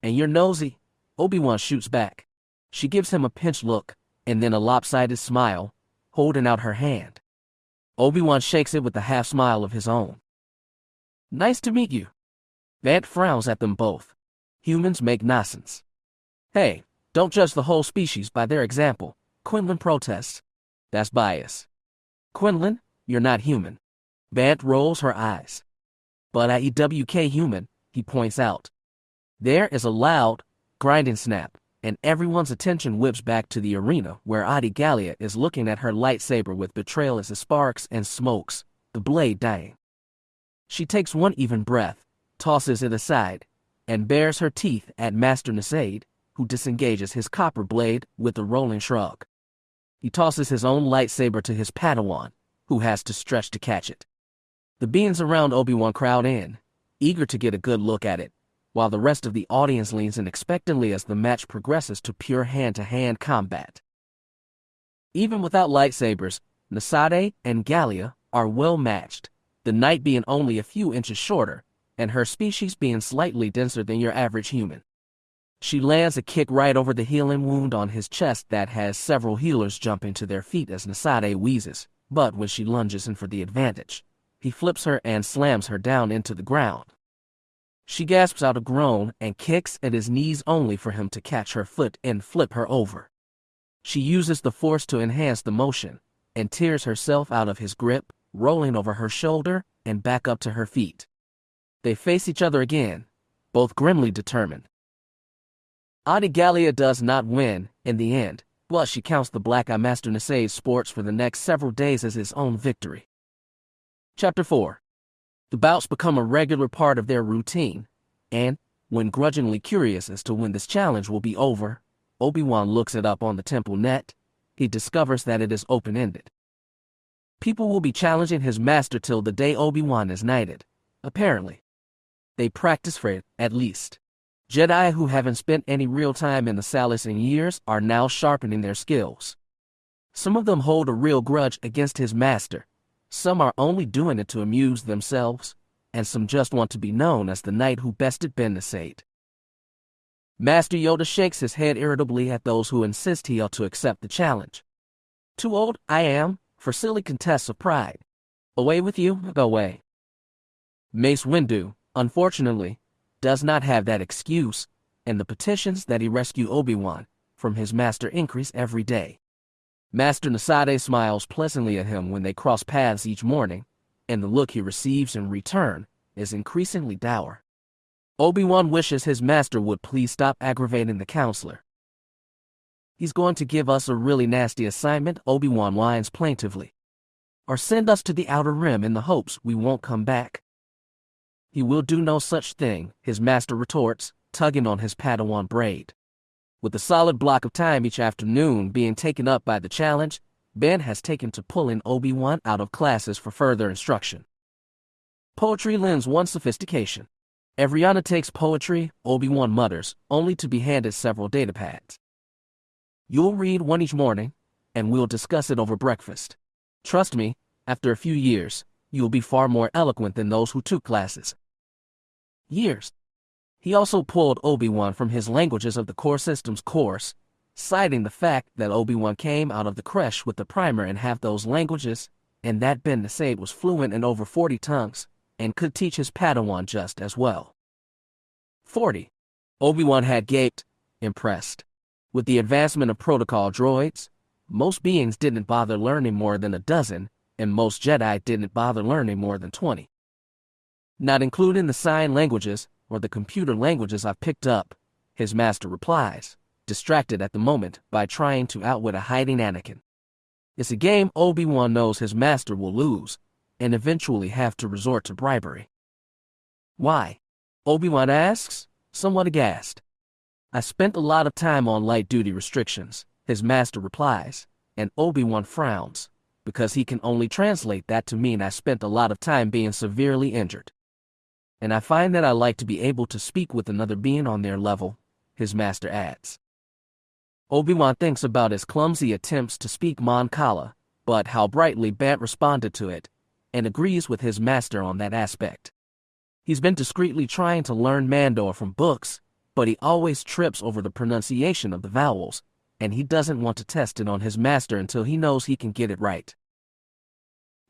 And you're nosy, Obi-Wan shoots back. She gives him a pinched look, and then a lopsided smile, holding out her hand. Obi-Wan shakes it with a half-smile of his own. Nice to meet you. Vant frowns at them both. Humans make nonsense. Hey, don't judge the whole species by their example, Quinlan protests. That's bias. Quinlan, you're not human. Vant rolls her eyes. But IEWK human, he points out. There is a loud, grinding snap, and everyone's attention whips back to the arena where Adi Gallia is looking at her lightsaber with betrayal as it sparks and smokes, the blade dying. She takes one even breath, tosses it aside, and bares her teeth at Master Naasade, who disengages his copper blade with a rolling shrug. He tosses his own lightsaber to his Padawan, who has to stretch to catch it. The beings around Obi-Wan crowd in, eager to get a good look at it, while the rest of the audience leans in expectantly as the match progresses to pure hand-to-hand combat. Even without lightsabers, Naasade and Gallia are well matched, the knight being only a few inches shorter, and her species being slightly denser than your average human. She lands a kick right over the healing wound on his chest that has several healers jumping to their feet as Naasade wheezes, but when she lunges in for the advantage, he flips her and slams her down into the ground. She gasps out a groan and kicks at his knees only for him to catch her foot and flip her over. She uses the force to enhance the motion and tears herself out of his grip, rolling over her shoulder and back up to her feet. They face each other again, both grimly determined. Adi Gallia does not win in the end, but she counts the Black-Eye Master Naasade's sports for the next several days as his own victory. Chapter 4. The bouts become a regular part of their routine, and, when grudgingly curious as to when this challenge will be over, Obi-Wan looks it up on the temple net. He discovers that it is open-ended. People will be challenging his master till the day Obi-Wan is knighted, apparently. They practice for it, at least. Jedi who haven't spent any real time in the Salus in years are now sharpening their skills. Some of them hold a real grudge against his master. Some are only doing it to amuse themselves, and some just want to be known as the knight who bested Ben Naasade. Master Yoda shakes his head irritably at those who insist he ought to accept the challenge. Too old, I am, for silly contests of pride. Away with you, go away. Mace Windu, unfortunately, does not have that excuse, and the petitions that he rescue Obi-Wan from his master increase every day. Master Naasade smiles pleasantly at him when they cross paths each morning, and the look he receives in return is increasingly dour. Obi-Wan wishes his master would please stop aggravating the counselor. He's going to give us a really nasty assignment, Obi-Wan whines plaintively. Or send us to the Outer Rim in the hopes we won't come back. He will do no such thing, his master retorts, tugging on his Padawan braid. With a solid block of time each afternoon being taken up by the challenge, Ben has taken to pulling Obi-Wan out of classes for further instruction. Poetry lends one sophistication. Everyana takes poetry, Obi-Wan mutters, only to be handed several data pads. You'll read one each morning, and we'll discuss it over breakfast. Trust me, after a few years, you'll be far more eloquent than those who took classes. Years. He also pulled Obi-Wan from his Languages of the Core Systems course, citing the fact that Obi-Wan came out of the creche with the primer in half those languages, and that Ben Naasade was fluent in over 40 tongues, and could teach his Padawan just as well. 40. Obi-Wan had gaped, impressed. With the advancement of protocol droids, most beings didn't bother learning more than a dozen, and most Jedi didn't bother learning more than 20. Not including the sign languages or the computer languages I've picked up, his master replies, distracted at the moment by trying to outwit a hiding Anakin. It's a game Obi-Wan knows his master will lose, and eventually have to resort to bribery. Why? Obi-Wan asks, somewhat aghast. I spent a lot of time on light-duty restrictions, his master replies, and Obi-Wan frowns, because he can only translate that to mean I spent a lot of time being severely injured. And I find that I like to be able to speak with another being on their level, his master adds. Obi-Wan thinks about his clumsy attempts to speak Mon Cala, but how brightly Bant responded to it, and agrees with his master on that aspect. He's been discreetly trying to learn Mandor from books, but he always trips over the pronunciation of the vowels, and he doesn't want to test it on his master until he knows he can get it right.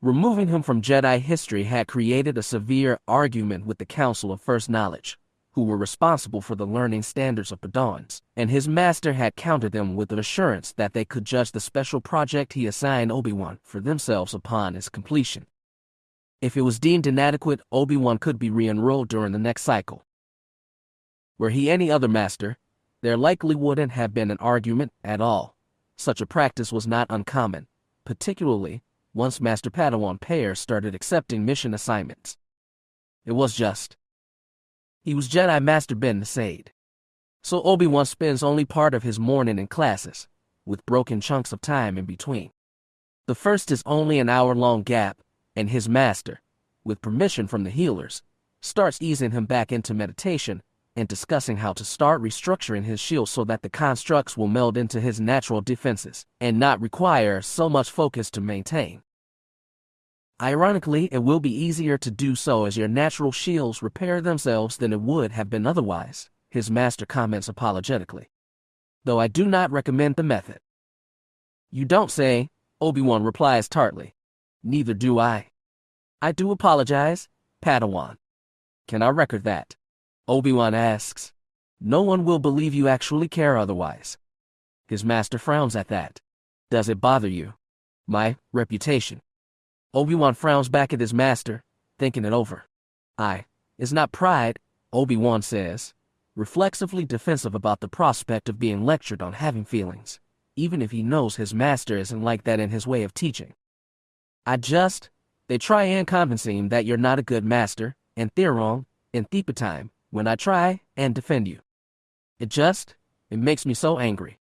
Removing him from Jedi history had created a severe argument with the Council of First Knowledge, who were responsible for the learning standards of Padawans, and his master had countered them with an assurance that they could judge the special project he assigned Obi-Wan for themselves upon its completion. If it was deemed inadequate, Obi-Wan could be re-enrolled during the next cycle. Were he any other master, there likely wouldn't have been an argument at all. Such a practice was not uncommon, particularly once Master Padawan pairs started accepting mission assignments. It was just. He was Jedi Master Ben Naasade. So Obi-Wan spends only part of his morning in classes, with broken chunks of time in between. The first is only an hour-long gap, and his master, with permission from the healers, starts easing him back into meditation and discussing how to start restructuring his shield so that the constructs will meld into his natural defenses and not require so much focus to maintain. Ironically, it will be easier to do so as your natural shields repair themselves than it would have been otherwise, his master comments apologetically. Though I do not recommend the method. You don't say, Obi-Wan replies tartly. Neither do I. I do apologize, Padawan. Can I record that? Obi-Wan asks. No one will believe you actually care otherwise. His master frowns at that. Does it bother you? My reputation. Obi-Wan frowns back at his master, thinking it over. It's not pride, Obi-Wan says, reflexively defensive about the prospect of being lectured on having feelings, even if he knows his master isn't like that in his way of teaching. They try and convince him that you're not a good master, and they're wrong, in Thepa time, when I try and defend you. It makes me so angry.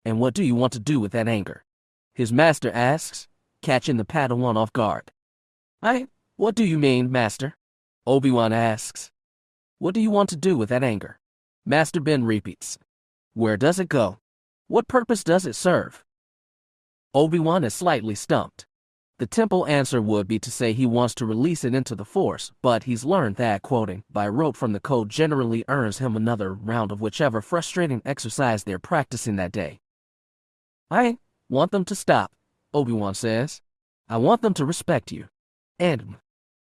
And what do you want to do with that anger? His master asks, catching the Padawan off guard. What do you mean, master? Obi-Wan asks. What do you want to do with that anger? Master Ben repeats. Where does it go? What purpose does it serve? Obi-Wan is slightly stumped. The temple answer would be to say he wants to release it into the Force, but he's learned that quoting by rote from the code generally earns him another round of whichever frustrating exercise they're practicing that day. I want them to stop, Obi-Wan says. I want them to respect you. And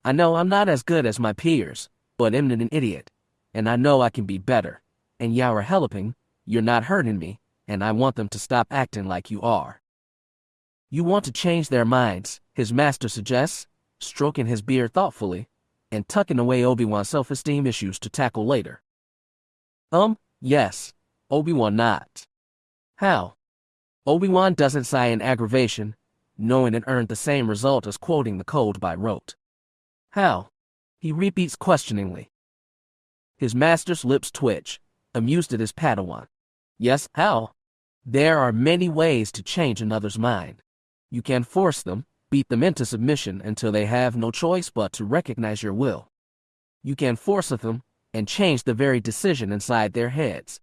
I know I'm not as good as my peers, but I'm an idiot, and I know I can be better. And you're helping, you're not hurting me, and I want them to stop acting like you are. You want to change their minds, his master suggests, stroking his beard thoughtfully, and tucking away Obi-Wan's self-esteem issues to tackle later. Yes, Obi-Wan nods. How? Obi-Wan doesn't sigh in aggravation, knowing it earned the same result as quoting the code by rote. How? He repeats questioningly. His master's lips twitch, amused at his Padawan. Yes, how? There are many ways to change another's mind. You can force them, beat them into submission until they have no choice but to recognize your will. You can force them and change the very decision inside their heads.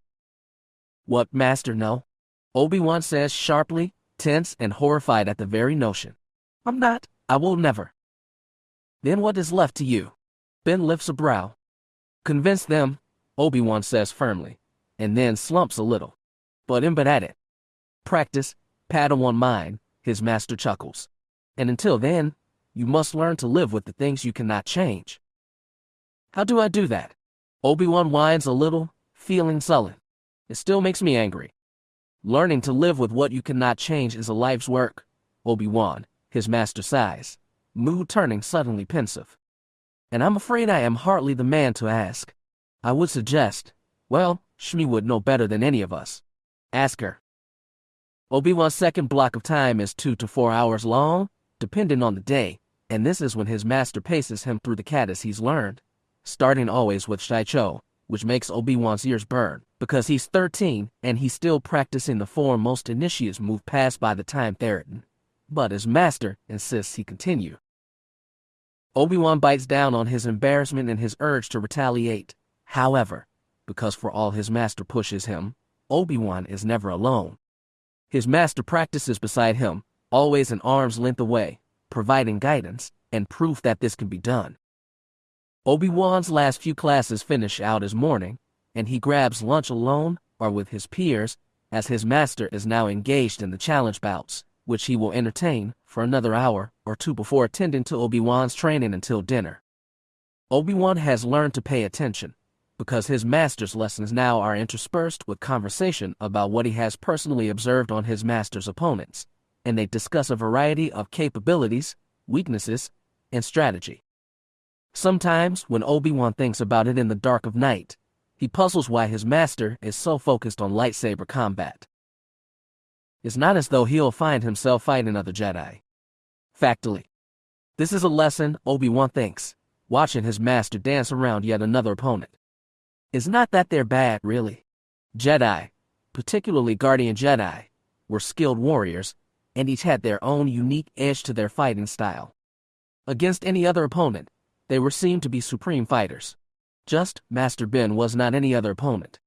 What, Master, no? Obi-Wan says sharply, tense and horrified at the very notion. I'm not. I will never. Then what is left to you? Ben lifts a brow. Convince them, Obi-Wan says firmly, and then slumps a little. But at it. Practice, Padawan mine, his master chuckles. And until then, you must learn to live with the things you cannot change. How do I do that? Obi-Wan whines a little, feeling sullen. It still makes me angry. Learning to live with what you cannot change is a life's work, Obi-Wan, his master sighs, mood turning suddenly pensive. And I'm afraid I am hardly the man to ask. I would suggest, well, Shmi would know better than any of us. Ask her. Obi-Wan's second block of time is 2 to 4 hours long, depending on the day, and this is when his master paces him through the katas he's learned, starting always with Shaicho, which makes Obi-Wan's ears burn, because he's 13 and he's still practicing the form most initiates move past by the time Theritan. But his master insists he continue. Obi-Wan bites down on his embarrassment and his urge to retaliate. However, because for all his master pushes him, Obi-Wan is never alone. His master practices beside him, always an arm's length away, providing guidance and proof that this can be done. Obi-Wan's last few classes finish out as morning, and he grabs lunch alone or with his peers, as his master is now engaged in the challenge bouts, which he will entertain for another hour or two before attending to Obi-Wan's training until dinner. Obi-Wan has learned to pay attention, because his master's lessons now are interspersed with conversation about what he has personally observed on his master's opponents, and they discuss a variety of capabilities, weaknesses, and strategy. Sometimes, when Obi-Wan thinks about it in the dark of night, he puzzles why his master is so focused on lightsaber combat. It's not as though he'll find himself fighting other Jedi. Factually. This is a lesson, Obi-Wan thinks, watching his master dance around yet another opponent. It's not that they're bad, really. Jedi, particularly Guardian Jedi, were skilled warriors, and each had their own unique edge to their fighting style. Against any other opponent, they were seen to be supreme fighters. Just, Master Ben was not any other opponent.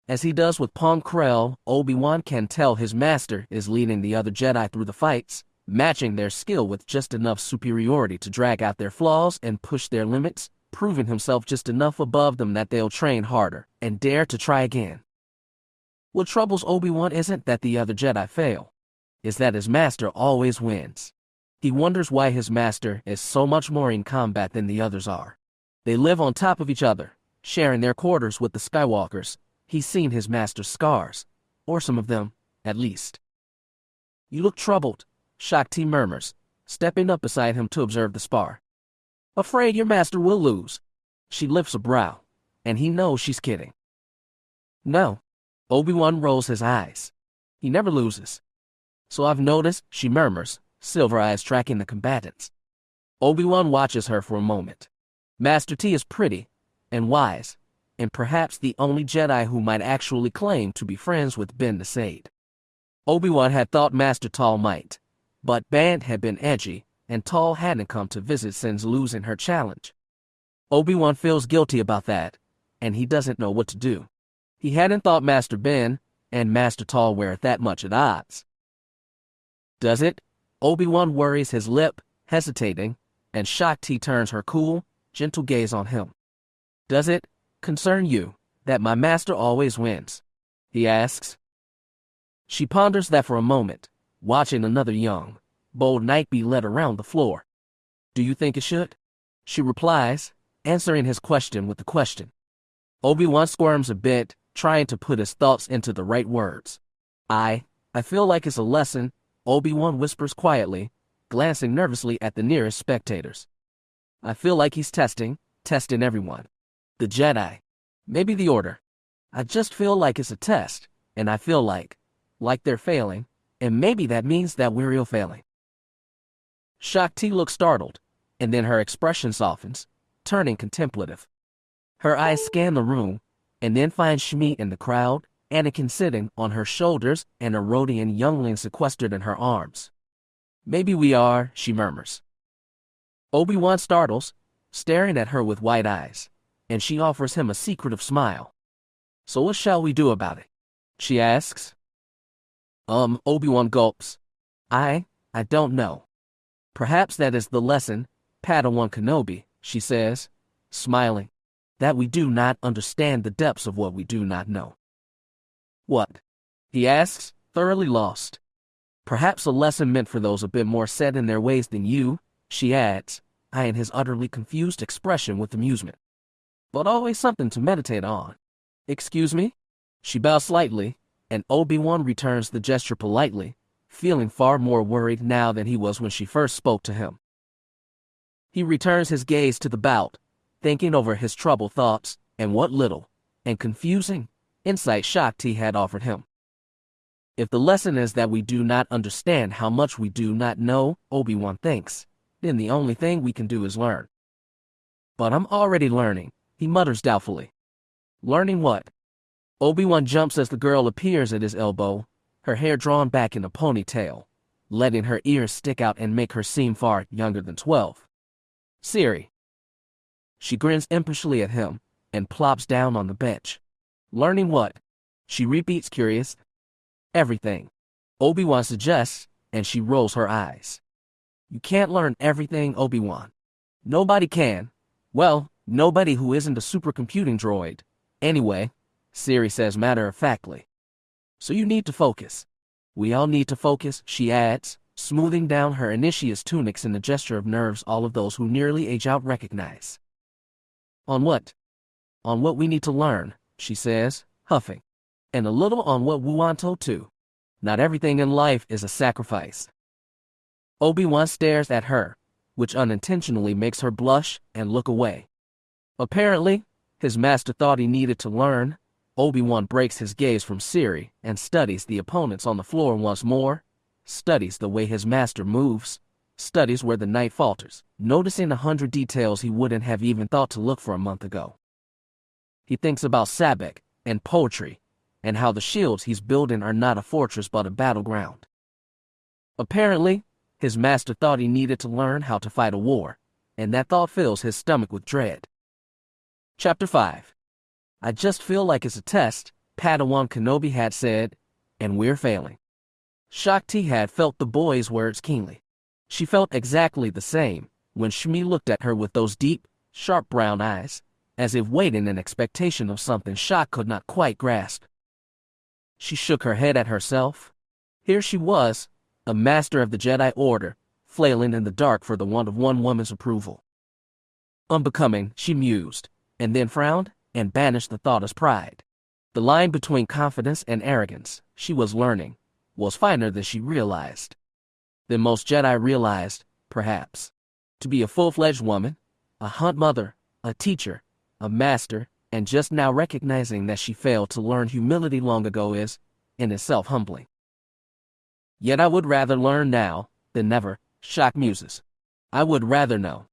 As he does with Pong Krell, Obi-Wan can tell his master is leading the other Jedi through the fights, matching their skill with just enough superiority to drag out their flaws and push their limits, proving himself just enough above them that they'll train harder and dare to try again. What troubles Obi-Wan isn't that the other Jedi fail, is that his master always wins. He wonders why his master is so much more in combat than the others are. They live on top of each other, sharing their quarters with the Skywalkers. He's seen his master's scars, or some of them, at least. You look troubled, Shakti murmurs, stepping up beside him to observe the spar. Afraid your master will lose. She lifts a brow, and he knows she's kidding. No. Obi-Wan rolls his eyes. He never loses. So I've noticed, she murmurs, silver eyes tracking the combatants. Obi-Wan watches her for a moment. Master T is pretty, and wise, and perhaps the only Jedi who might actually claim to be friends with Ben Naasade. Obi-Wan had thought Master Tal might, but Ben had been edgy, and Tal hadn't come to visit since losing her challenge. Obi-Wan feels guilty about that, and he doesn't know what to do. He hadn't thought Master Ben and Master Tal were that much at odds. Does it? Obi-Wan worries his lip, hesitating, and Shakti turns her cool, gentle gaze on him. Does it concern you that my master always wins? He asks. She ponders that for a moment, watching another young, bold knight be led around the floor. Do you think it should? She replies, answering his question with a question. Obi-Wan squirms a bit, trying to put his thoughts into the right words. I feel like it's a lesson, Obi-Wan whispers quietly, glancing nervously at the nearest spectators. I feel like he's testing everyone. The Jedi. Maybe the Order. I just feel like it's a test, and I feel like they're failing, and maybe that means that we're all failing. Shakti looks startled, and then her expression softens, turning contemplative. Her eyes scan the room, and then find Shmi in the crowd, Anakin sitting on her shoulders, and a Rodian youngling sequestered in her arms. Maybe we are, she murmurs. Obi-Wan startles, staring at her with wide eyes, and she offers him a secretive smile. So what shall we do about it? She asks. Obi-Wan gulps. I don't know. Perhaps that is the lesson, Padawan Kenobi, she says, smiling, that we do not understand the depths of what we do not know. What? He asks, thoroughly lost. Perhaps a lesson meant for those a bit more set in their ways than you, she adds, eyeing his utterly confused expression with amusement. But always something to meditate on. Excuse me? She bows slightly, and Obi-Wan returns the gesture politely, feeling far more worried now than he was when she first spoke to him. He returns his gaze to the bout, thinking over his troubled thoughts, and what little, and confusing, insight Shakti had offered him. If the lesson is that we do not understand how much we do not know, Obi-Wan thinks, then the only thing we can do is learn. But I'm already learning, he mutters doubtfully. Learning what? Obi-Wan jumps as the girl appears at his elbow, her hair drawn back in a ponytail, letting her ears stick out and make her seem far younger than 12. Siri. She grins impishly at him and plops down on the bench. Learning what? She repeats, curious. Everything, Obi-Wan suggests, and she rolls her eyes. You can't learn everything, Obi-Wan. Nobody can. Well, nobody who isn't a supercomputing droid. Anyway, Siri says matter-of-factly. So you need to focus. We all need to focus, she adds, smoothing down her initiate's tunics in a gesture of nerves all of those who nearly age out recognize. On what? On what we need to learn, she says, huffing. And a little on what we want to too. Not everything in life is a sacrifice. Obi-Wan stares at her, which unintentionally makes her blush and look away. Apparently, his master thought he needed to learn. Obi-Wan breaks his gaze from Siri and studies the opponents on the floor once more, studies the way his master moves, studies where the knight falters, noticing 100 details he wouldn't have even thought to look for a month ago. He thinks about Sabek and poetry, and how the shields he's building are not a fortress but a battleground. Apparently, his master thought he needed to learn how to fight a war, and that thought fills his stomach with dread. Chapter 5. I just feel like it's a test, Padawan Kenobi had said, and we're failing. Shakti had felt the boy's words keenly. She felt exactly the same when Shmi looked at her with those deep, sharp brown eyes, as if waiting in expectation of something Shak could not quite grasp. She shook her head at herself. Here she was, a master of the Jedi Order, flailing in the dark for the want of one woman's approval. Unbecoming, she mused, and then frowned, and banished the thought as pride. The line between confidence and arrogance, she was learning, was finer than she realized. Than most Jedi realized, perhaps. To be a full-fledged woman, a hunt mother, a teacher, a master, and just now recognizing that she failed to learn humility long ago is, in itself, humbling. Yet I would rather learn now than never, Shak muses. I would rather know.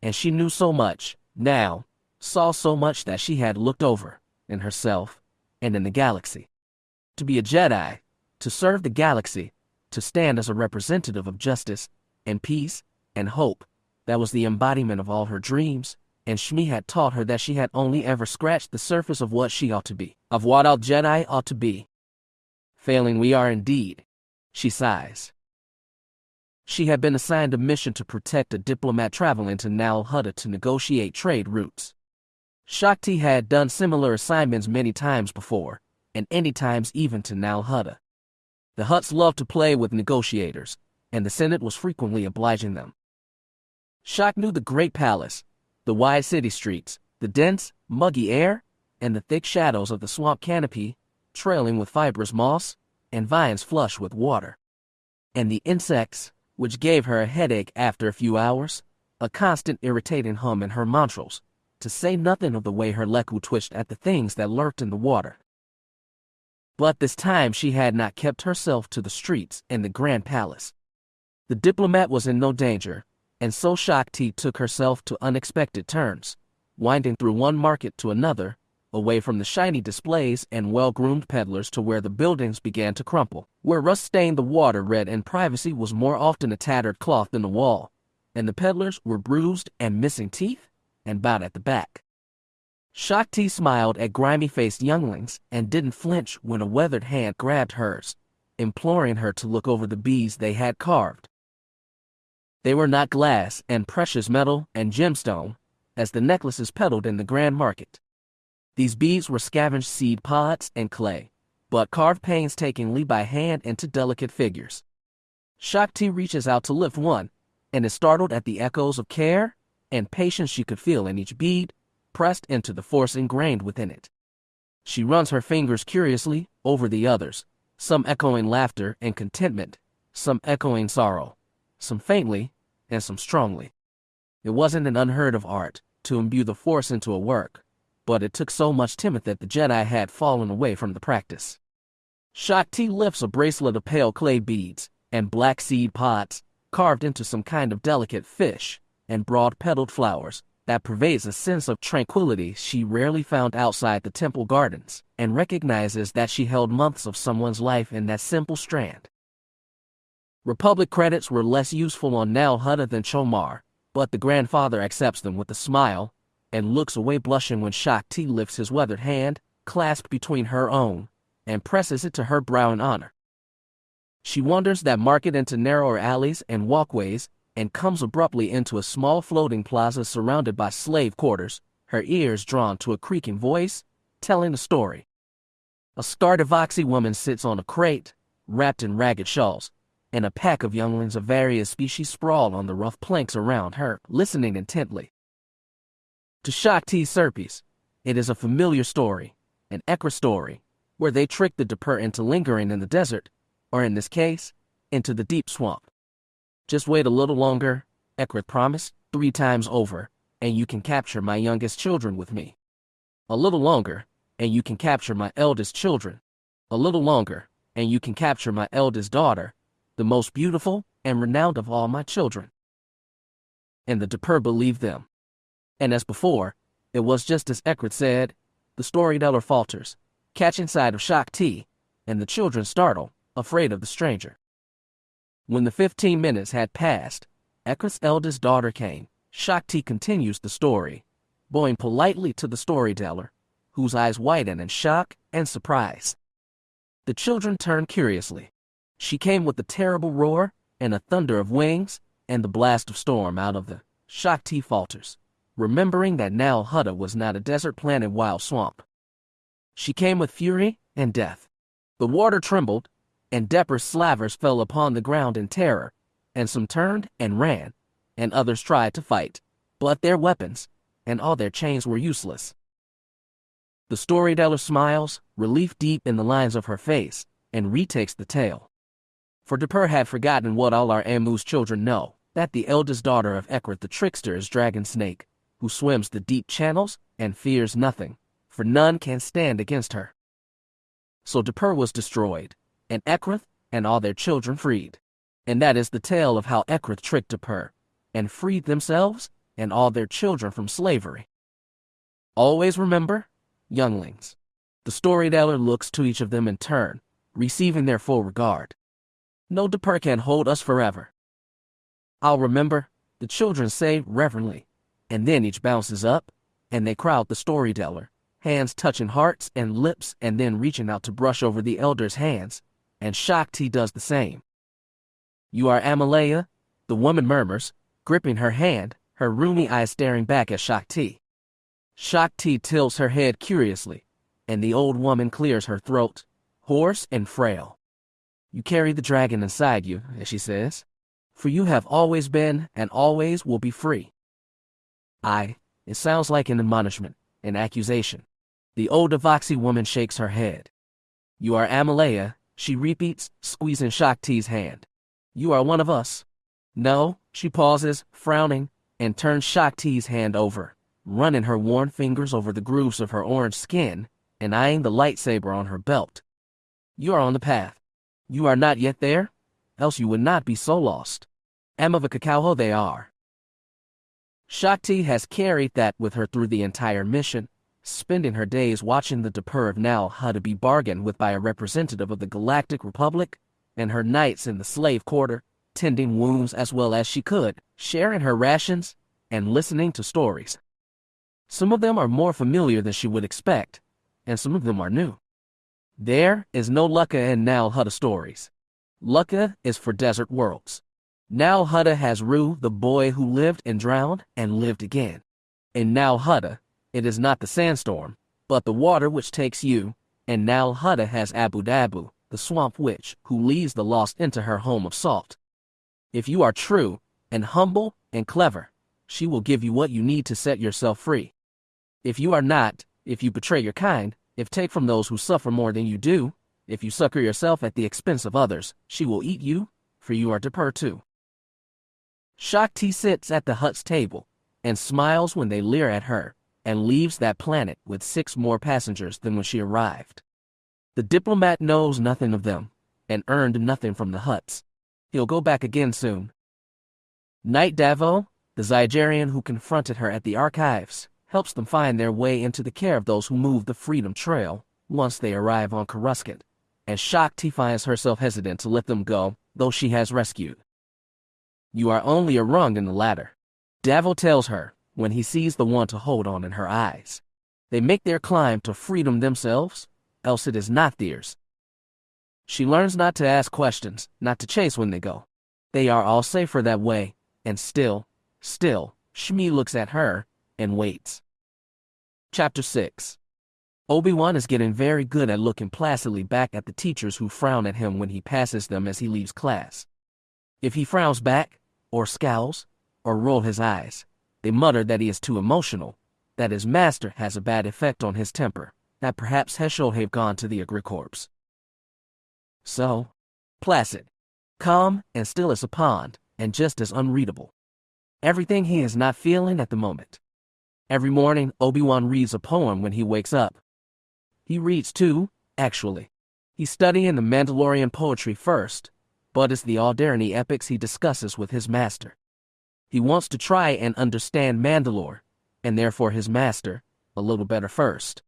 And she knew so much, now, saw so much that she had looked over, in herself, and in the galaxy. To be a Jedi, to serve the galaxy, to stand as a representative of justice, and peace, and hope, that was the embodiment of all her dreams, and Shmi had taught her that she had only ever scratched the surface of what she ought to be, of what all Jedi ought to be. Failing we are indeed, she sighs. She had been assigned a mission to protect a diplomat traveling to Nal Hutta to negotiate trade routes. Shakti had done similar assignments many times before, and any times even to Nal Hutta. The Hutts loved to play with negotiators, and the Senate was frequently obliging them. Shak knew the great palace, the wide city streets, the dense, muggy air, and the thick shadows of the swamp canopy, trailing with fibrous moss, and vines flush with water. And the insects, which gave her a headache after a few hours, a constant irritating hum in her nostrils, to say nothing of the way her leku twitched at the things that lurked in the water. But this time she had not kept herself to the streets and the grand palace. The diplomat was in no danger, and so Shakti took herself to unexpected turns, winding through one market to another, away from the shiny displays and well-groomed peddlers to where the buildings began to crumple, where rust stained the water red and privacy was more often a tattered cloth in the wall, and the peddlers were bruised and missing teeth and bowed at the back. Shakti smiled at grimy-faced younglings and didn't flinch when a weathered hand grabbed hers, imploring her to look over the beads they had carved. They were not glass and precious metal and gemstone, as the necklaces peddled in the grand market. These beads were scavenged seed pods and clay, but carved painstakingly by hand into delicate figures. Shakti reaches out to lift one, and is startled at the echoes of care and patience she could feel in each bead, pressed into the force ingrained within it. She runs her fingers curiously over the others, some echoing laughter and contentment, some echoing sorrow, some faintly, and some strongly. It wasn't an unheard of art to imbue the force into a work, but it took so much timid that the Jedi had fallen away from the practice. Shakti lifts a bracelet of pale clay beads and black seed pods, carved into some kind of delicate fish and broad-petaled flowers that pervades a sense of tranquility she rarely found outside the temple gardens, and recognizes that she held months of someone's life in that simple strand. Republic credits were less useful on Nal Hutta than Chomar, but the grandfather accepts them with a smile and looks away blushing when Shakti lifts his weathered hand, clasped between her own, and presses it to her brow in honor. She wanders that market into narrower alleys and walkways and comes abruptly into a small floating plaza surrounded by slave quarters, her ears drawn to a creaking voice, telling a story. A Scardivoxy woman sits on a crate, wrapped in ragged shawls, and a pack of younglings of various species sprawl on the rough planks around her, listening intently. To Shakti's Serpies, it is a familiar story, an Ekra story, where they trick the Dapur into lingering in the desert, or in this case, into the deep swamp. Just wait a little longer, Ekra promised, 3 times over, and you can capture my youngest children with me. A little longer, and you can capture my eldest children. A little longer, and you can capture my eldest daughter, the most beautiful and renowned of all my children. And the Dapur believed them. And as before, it was just as Ekrat said, the storyteller falters, catching sight of Shakti, and the children startle, afraid of the stranger. When the 15 minutes had passed, Ekrat's eldest daughter came. Shakti continues the story, bowing politely to the storyteller, whose eyes widen in shock and surprise. The children turned curiously. She came with a terrible roar and a thunder of wings and the blast of storm out of the Shakti falters, remembering that Nal Hutta was not a desert-planted wild swamp. She came with fury and death. The water trembled, and Dapur's slavers fell upon the ground in terror, and some turned and ran, and others tried to fight, but their weapons and all their chains were useless. The storyteller smiles, relief deep in the lines of her face, and retakes the tale. For Dapur had forgotten what all our Amu's children know, that the eldest daughter of Ekrat the trickster is Dragon Snake, who swims the deep channels and fears nothing, for none can stand against her. So Dapur was destroyed, and Ekrat and all their children freed. And that is the tale of how Ekrat tricked Dapur, and freed themselves and all their children from slavery. Always remember, younglings. The storyteller looks to each of them in turn, receiving their full regard. No Dapur can hold us forever. I'll remember, the children say reverently, and then each bounces up, and they crowd the storyteller, hands touching hearts and lips and then reaching out to brush over the elder's hands, and Shakti does the same. You are Amalaya, the woman murmurs, gripping her hand, her rheumy eyes staring back at Shakti. Shakti tilts her head curiously, and the old woman clears her throat, hoarse and frail. You carry the dragon inside you, as she says, for you have always been and always will be free. It sounds like an admonishment, an accusation. The old Devoxy woman shakes her head. You are Amalaya, she repeats, squeezing Shakti's hand. You are one of us. No, she pauses, frowning, and turns Shakti's hand over, running her worn fingers over the grooves of her orange skin, and eyeing the lightsaber on her belt. You are on the path. You are not yet there, else you would not be so lost. Amavakakauho they are. Shakti has carried that with her through the entire mission, spending her days watching the Dapur of Naasade be bargained with by a representative of the Galactic Republic, and her nights in the slave quarter, tending wounds as well as she could, sharing her rations, and listening to stories. Some of them are more familiar than she would expect, and some of them are new. There is no Lucca in Naasade stories. Lucca is for desert worlds. Naasade has Ru, the boy who lived and drowned and lived again. In Naasade, it is not the sandstorm, but the water which takes you, and Naasade has Abu Dabu, the swamp witch, who leads the lost into her home of salt. If you are true and humble and clever, she will give you what you need to set yourself free. If you are not, if you betray your kind, if take from those who suffer more than you do, if you succor yourself at the expense of others, she will eat you, for you are Dapur too. Shakti sits at the hut's table and smiles when they leer at her, and leaves that planet with 6 more passengers than when she arrived. The diplomat knows nothing of them, and earned nothing from the huts. He'll go back again soon. Knight Davo, the Zygerian who confronted her at the archives, helps them find their way into the care of those who move the Freedom Trail once they arrive on Coruscant, and Shakti finds herself hesitant to let them go, though she has rescued. You are only a rung in the ladder, Davo tells her when he sees the one to hold on in her eyes. They make their climb to freedom themselves, else it is not theirs. She learns not to ask questions, not to chase when they go. They are all safer that way, and still, Shmi looks at her and waits. Chapter 6. Obi-Wan is getting very good at looking placidly back at the teachers who frown at him when he passes them as he leaves class. If he frowns back, or scowls, or rolls his eyes, they mutter that he is too emotional, that his master has a bad effect on his temper, that perhaps Heschel have gone to the Agricorps. So, placid, calm, and still as a pond, and just as unreadable. Everything he is not feeling at the moment. Every morning, Obi-Wan reads a poem when he wakes up. He reads two, actually. He's studying the Mandalorian poetry first, but it's the Alderaan epics he discusses with his master. He wants to try and understand Mandalore, and therefore his master, a little better first.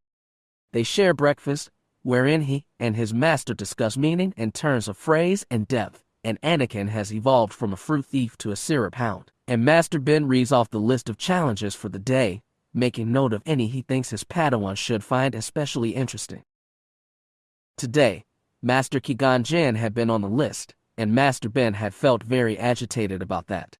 They share breakfast, wherein he and his master discuss meaning and turns of phrase and depth, and Anakin has evolved from a fruit thief to a syrup hound, and Master Ben reads off the list of challenges for the day, making note of any he thinks his Padawan should find especially interesting. Today, Master Qui-Gon Jinn had been on the list, and Master Ben had felt very agitated about that.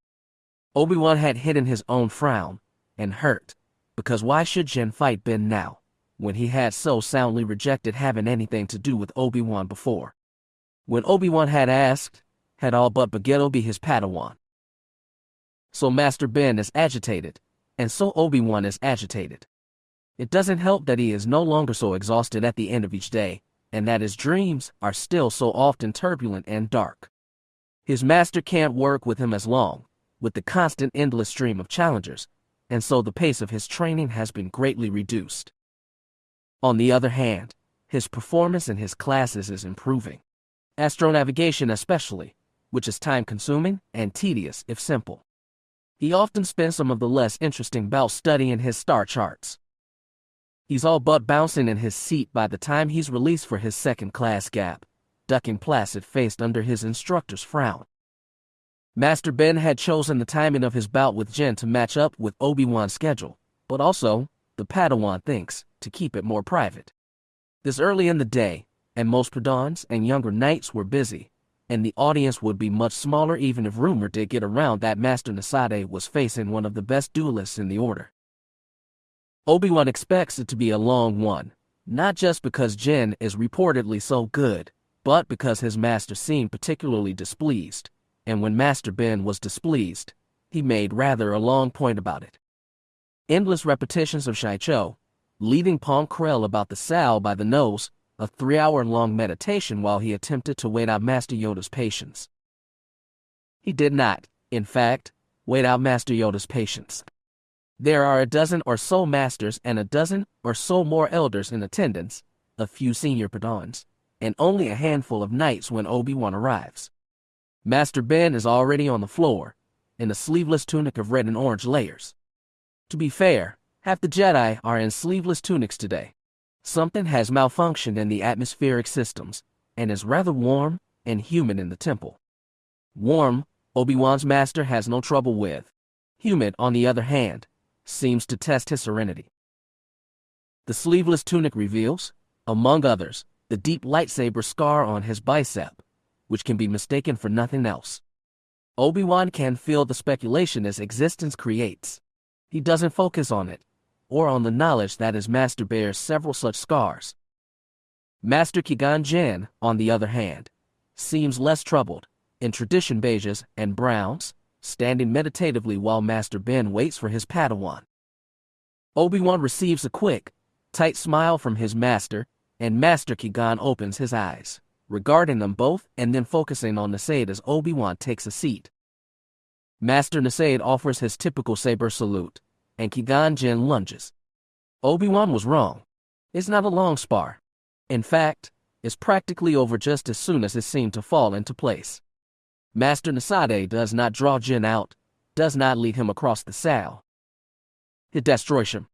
Obi-Wan had hidden his own frown, and hurt, because why should Jinn fight Ben now, when he had so soundly rejected having anything to do with Obi-Wan before? When Obi-Wan had asked, had all but Baguetto be his Padawan? So Master Ben is agitated, and so Obi-Wan is agitated. It doesn't help that he is no longer so exhausted at the end of each day, and that his dreams are still so often turbulent and dark. His master can't work with him as long, with the constant endless stream of challengers, and so the pace of his training has been greatly reduced. On the other hand, his performance in his classes is improving. Astronavigation especially, which is time-consuming and tedious if simple. He often spends some of the less interesting bouts studying his star charts. He's all but bouncing in his seat by the time he's released for his second-class gap, ducking placid-faced under his instructor's frown. Master Ben had chosen the timing of his bout with Jinn to match up with Obi-Wan's schedule, but also, the Padawan thinks, to keep it more private. This early in the day, and most Padawans and younger knights were busy, and the audience would be much smaller even if rumor did get around that Master Naasade was facing one of the best duelists in the Order. Obi-Wan expects it to be a long one, not just because Jinn is reportedly so good, but because his master seemed particularly displeased, and when Master Ben was displeased, he made rather a long point about it. Endless repetitions of Shaicho, leading Pong Krell about the Sal by the nose, a 3-hour-long meditation while he attempted to wait out Master Yoda's patience. He did not, in fact, wait out Master Yoda's patience. There are a dozen or so masters and a dozen or so more elders in attendance, a few senior Padawans, and only a handful of knights when Obi-Wan arrives. Master Ben is already on the floor, in a sleeveless tunic of red and orange layers. To be fair, half the Jedi are in sleeveless tunics today. Something has malfunctioned in the atmospheric systems, and is rather warm and humid in the temple. Warm, Obi-Wan's master has no trouble with. Humid, on the other hand, seems to test his serenity. The sleeveless tunic reveals, among others, the deep lightsaber scar on his bicep, which can be mistaken for nothing else. Obi-Wan can feel the speculation his existence creates. He doesn't focus on it, or on the knowledge that his master bears several such scars. Master Qui-Gon, on the other hand, seems less troubled, in tradition beiges and browns, standing meditatively while Master Ben waits for his Padawan. Obi-Wan receives a quick, tight smile from his master, and Master Qui-Gon opens his eyes, regarding them both and then focusing on Naasade as Obi-Wan takes a seat. Master Naasade offers his typical saber salute, and Qui-Gon lunges. Obi-Wan was wrong. It's not a long spar. In fact, it's practically over just as soon as it seemed to fall into place. Master Naasade does not draw Jin out, does not lead him across the sail. It destroys him.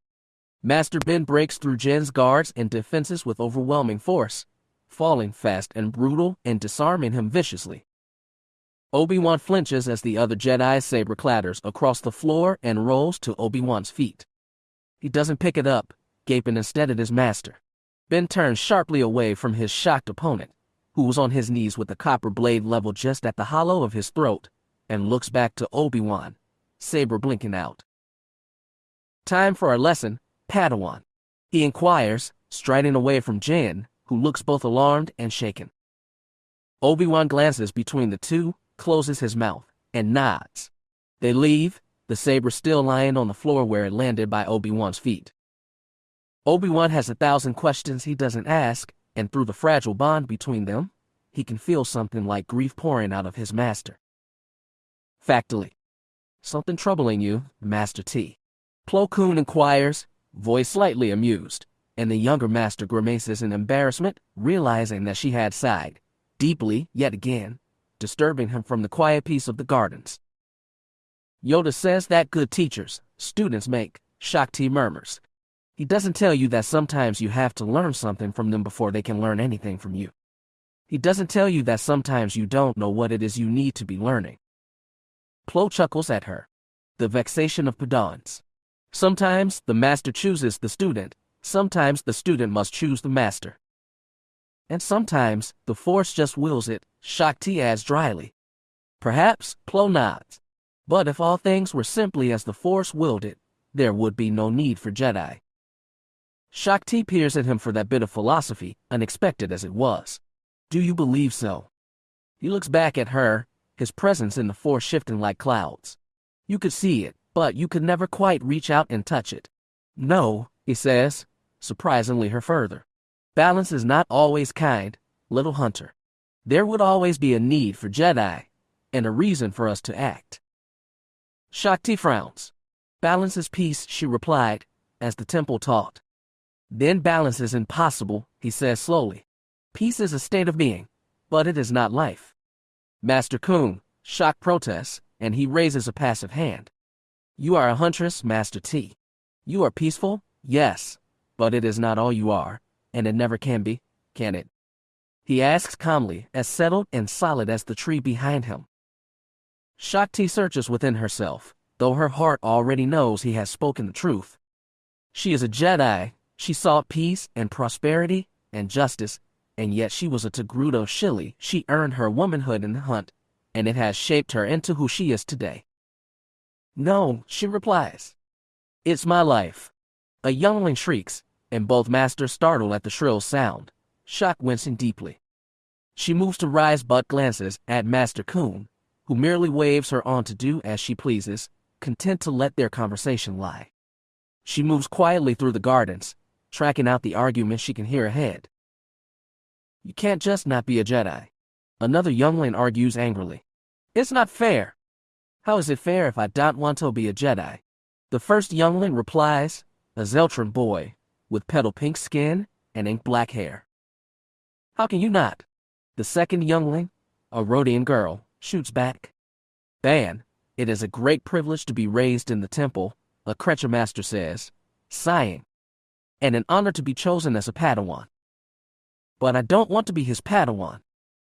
Master Ben breaks through Jin's guards and defenses with overwhelming force, falling fast and brutal and disarming him viciously. Obi-Wan flinches as the other Jedi's saber clatters across the floor and rolls to Obi-Wan's feet. He doesn't pick it up, gaping instead at his master. Ben turns sharply away from his shocked opponent, who was on his knees with the copper blade leveled just at the hollow of his throat, and looks back to Obi-Wan, saber blinking out. "Time for our lesson, Padawan," he inquires, striding away from Jin, who looks both alarmed and shaken. Obi-Wan glances between the two, closes his mouth, and nods. They leave, the saber still lying on the floor where it landed by Obi-Wan's feet. Obi-Wan has 1,000 questions he doesn't ask, and through the fragile bond between them, he can feel something like grief pouring out of his master. Factly. "Something troubling you, Master T?" Plo Koon inquires, voice slightly amused, and the younger master grimaces in embarrassment, realizing that she had sighed, deeply, yet again, disturbing him from the quiet peace of the gardens. "Yoda says that good teachers, students make," Shakti murmurs. "He doesn't tell you that sometimes you have to learn something from them before they can learn anything from you. He doesn't tell you that sometimes you don't know what it is you need to be learning." Plo chuckles at her. The vexation of Padawans. Sometimes the master chooses the student, sometimes the student must choose the master. "And sometimes the Force just wills it," Shakti adds dryly. "Perhaps," Plo nods. "But if all things were simply as the Force willed it, there would be no need for Jedi." Shakti peers at him for that bit of philosophy, unexpected as it was. "Do you believe so?" He looks back at her, his presence in the Force shifting like clouds. You could see it, but you could never quite reach out and touch it. "No," he says, surprisingly her further. "Balance is not always kind, little hunter. There would always be a need for Jedi, and a reason for us to act." Shakti frowns. "Balance is peace," she replied, "as the temple taught." "Then balance is impossible," he says slowly. "Peace is a state of being, but it is not life." Master Koon, shocked protests, and he raises a passive hand. "You are a huntress, Master T. You are peaceful, yes, but it is not all you are, and it never can be, can it?" He asks calmly, as settled and solid as the tree behind him. Shakti searches within herself, though her heart already knows he has spoken the truth. She is a Jedi. She sought peace and prosperity and justice, and yet she was a Togruta Shilly. She earned her womanhood in the hunt, and it has shaped her into who she is today. "No," she replies. "It's my life." A youngling shrieks, and both masters startle at the shrill sound, shock wincing deeply. She moves to rise but glances at Master Koon, who merely waves her on to do as she pleases, content to let their conversation lie. She moves quietly through the gardens, tracking out the argument she can hear ahead. "You can't just not be a Jedi," another youngling argues angrily. "It's not fair." "How is it fair if I don't want to be a Jedi?" The first youngling replies, a Zeltron boy, with petal pink skin and ink black hair. How can you not? The second youngling, a Rhodian girl, shoots back. Ban, it is a great privilege to be raised in the temple, a creature master says, sighing, and an honor to be chosen as a Padawan. But I don't want to be his Padawan.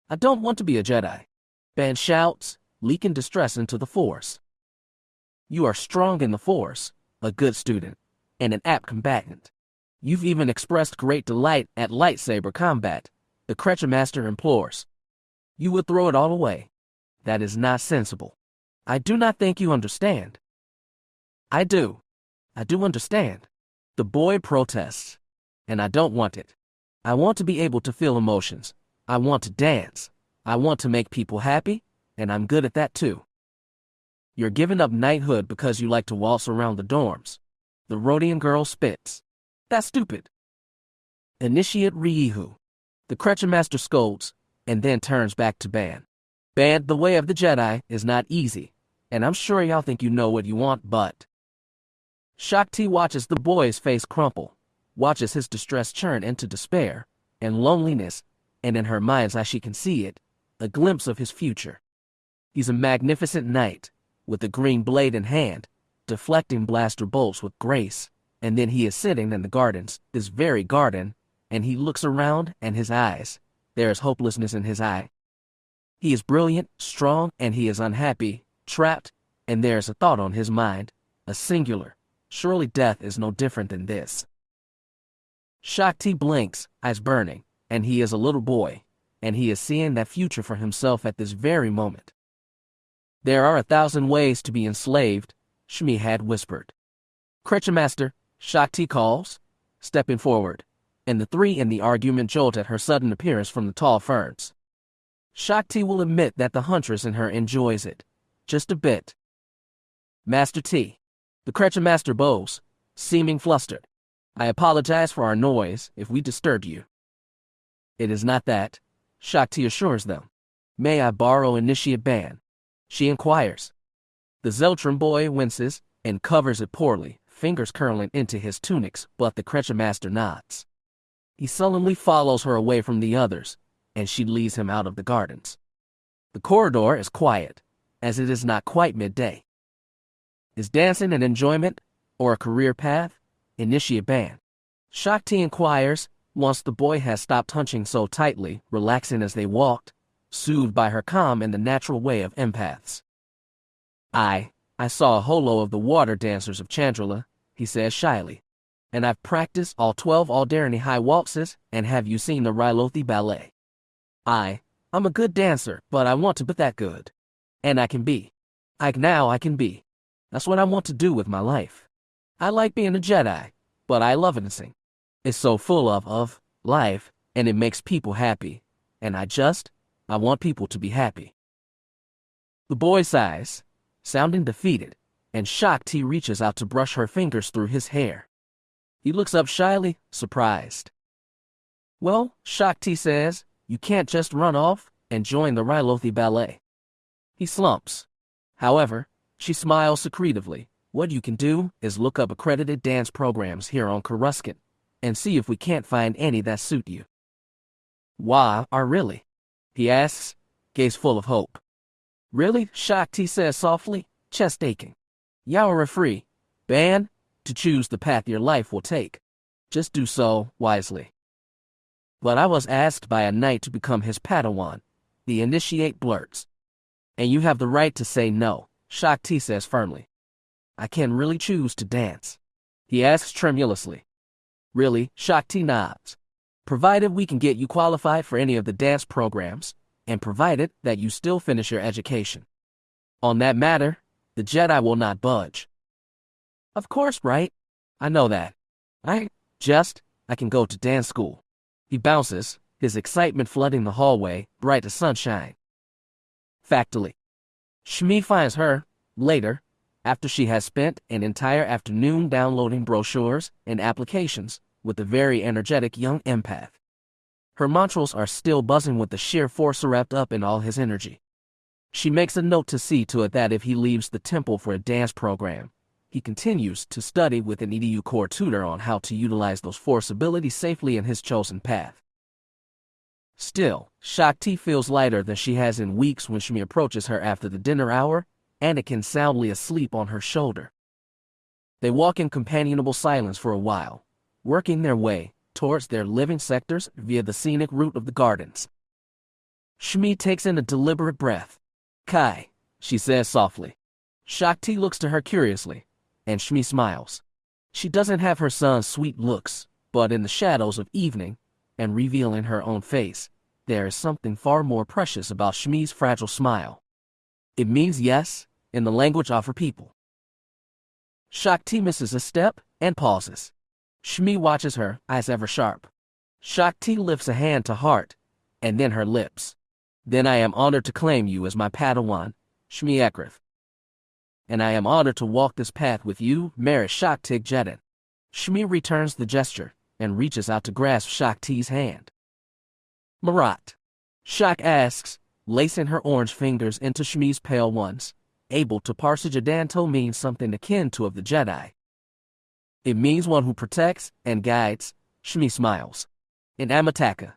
I don't want to be a Jedi. Ban shouts, leaking distress into the Force. You are strong in the Force, a good student, and an apt combatant. You've even expressed great delight at lightsaber combat, the creature master implores. You would throw it all away. That is not sensible. I do not think you understand. I do. I do understand. The boy protests. And I don't want it. I want to be able to feel emotions. I want to dance. I want to make people happy, and I'm good at that too. You're giving up knighthood because you like to waltz around the dorms. The Rhodian girl spits. That's stupid. Initiate Riehu. The creature master scolds, and then turns back to Ban. Ban, the way of the Jedi is not easy, and I'm sure y'all think you know what you want, but... Shakti watches the boy's face crumple, watches his distress churn into despair and loneliness, and in her mind's eye she can see it, a glimpse of his future. He's a magnificent knight, with a green blade in hand, deflecting blaster bolts with grace, and then he is sitting in the gardens, this very garden, and he looks around, and his eyes, there is hopelessness in his eye. He is brilliant, strong, and he is unhappy, trapped, and there is a thought on his mind, a singular. Surely death is no different than this. Shakti blinks, eyes burning, and he is a little boy, and he is seeing that future for himself at this very moment. There are 1,000 ways to be enslaved, Shmi had whispered. Creature master, Shakti calls, stepping forward, and the three in the argument jolt at her sudden appearance from the tall ferns. Shakti will admit that the huntress in her enjoys it, just a bit. Master T. The creature master bows, seeming flustered. I apologize for our noise if we disturbed you. It is not that, Shakti assures them. May I borrow Initiate Ban? She inquires. The Zeltron boy winces and covers it poorly, fingers curling into his tunics, but the creature master nods. He sullenly follows her away from the others, and she leads him out of the gardens. The corridor is quiet, as it is not quite midday. Is dancing an enjoyment, or a career path? Initiate Ban. Shakti inquires, once the boy has stopped hunching so tightly, relaxing as they walked, soothed by her calm and the natural way of empaths. I saw a holo of the water dancers of Chandrila, he says shyly. And I've practiced all 12 Alderani high waltzes, and have you seen the Rylothi ballet? I'm a good dancer, but I want to be that good. And I can be. I can be. That's what I want to do with my life. I like being a Jedi, but I love dancing. It's so full of life, and it makes people happy. And I want people to be happy. The boy sighs, sounding defeated, and Shakti reaches out to brush her fingers through his hair. He looks up shyly, surprised. Well, Shakti says, you can't just run off and join the Rylothi ballet. He slumps. However, she smiles secretively. What you can do is look up accredited dance programs here on Coruscant and see if we can't find any that suit you. Why are really? He asks, gaze full of hope. Really? Shakti says softly, chest aching. Y'all are free, Ban, to choose the path your life will take. Just do so wisely. But I was asked by a knight to become his Padawan, the initiate blurts. And you have the right to say no, Shakti says firmly. I can really choose to dance. He asks tremulously. Really? Shakti nods. Provided we can get you qualified for any of the dance programs, and provided that you still finish your education. On that matter, the Jedi will not budge. Of course, right? I know that. I can go to dance school. He bounces, his excitement flooding the hallway, bright as sunshine. Factly. Shmi finds her, later, after she has spent an entire afternoon downloading brochures and applications with a very energetic young empath. Her mantras are still buzzing with the sheer force wrapped up in all his energy. She makes a note to see to it that if he leaves the temple for a dance program, he continues to study with an EDU core tutor on how to utilize those force abilities safely in his chosen path. Still, Shakti feels lighter than she has in weeks when Shmi approaches her after the dinner hour, Anakin soundly asleep on her shoulder. They walk in companionable silence for a while, working their way towards their living sectors via the scenic route of the gardens. Shmi takes in a deliberate breath. "Kai," she says softly. Shakti looks to her curiously, and Shmi smiles. She doesn't have her son's sweet looks, but in the shadows of evening, and revealing her own face, there is something far more precious about Shmi's fragile smile. It means yes, in the language of her people. Shakti misses a step and pauses. Shmi watches her, eyes ever sharp. Shakti lifts a hand to heart, and then her lips. "Then I am honored to claim you as my Padawan, Shmi Ekrith. And I am honored to walk this path with you, Mary Shakti Jedin." Shmi returns the gesture and reaches out to grasp Shakti's hand. "Marat?" Shak asks, lacing her orange fingers into Shmi's pale ones, able to parse Jadanto means something akin to of the Jedi. "It means one who protects and guides," Shmi smiles. "In Amataka."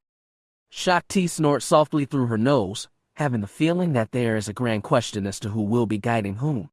Shakti snorts softly through her nose, having the feeling that there is a grand question as to who will be guiding whom.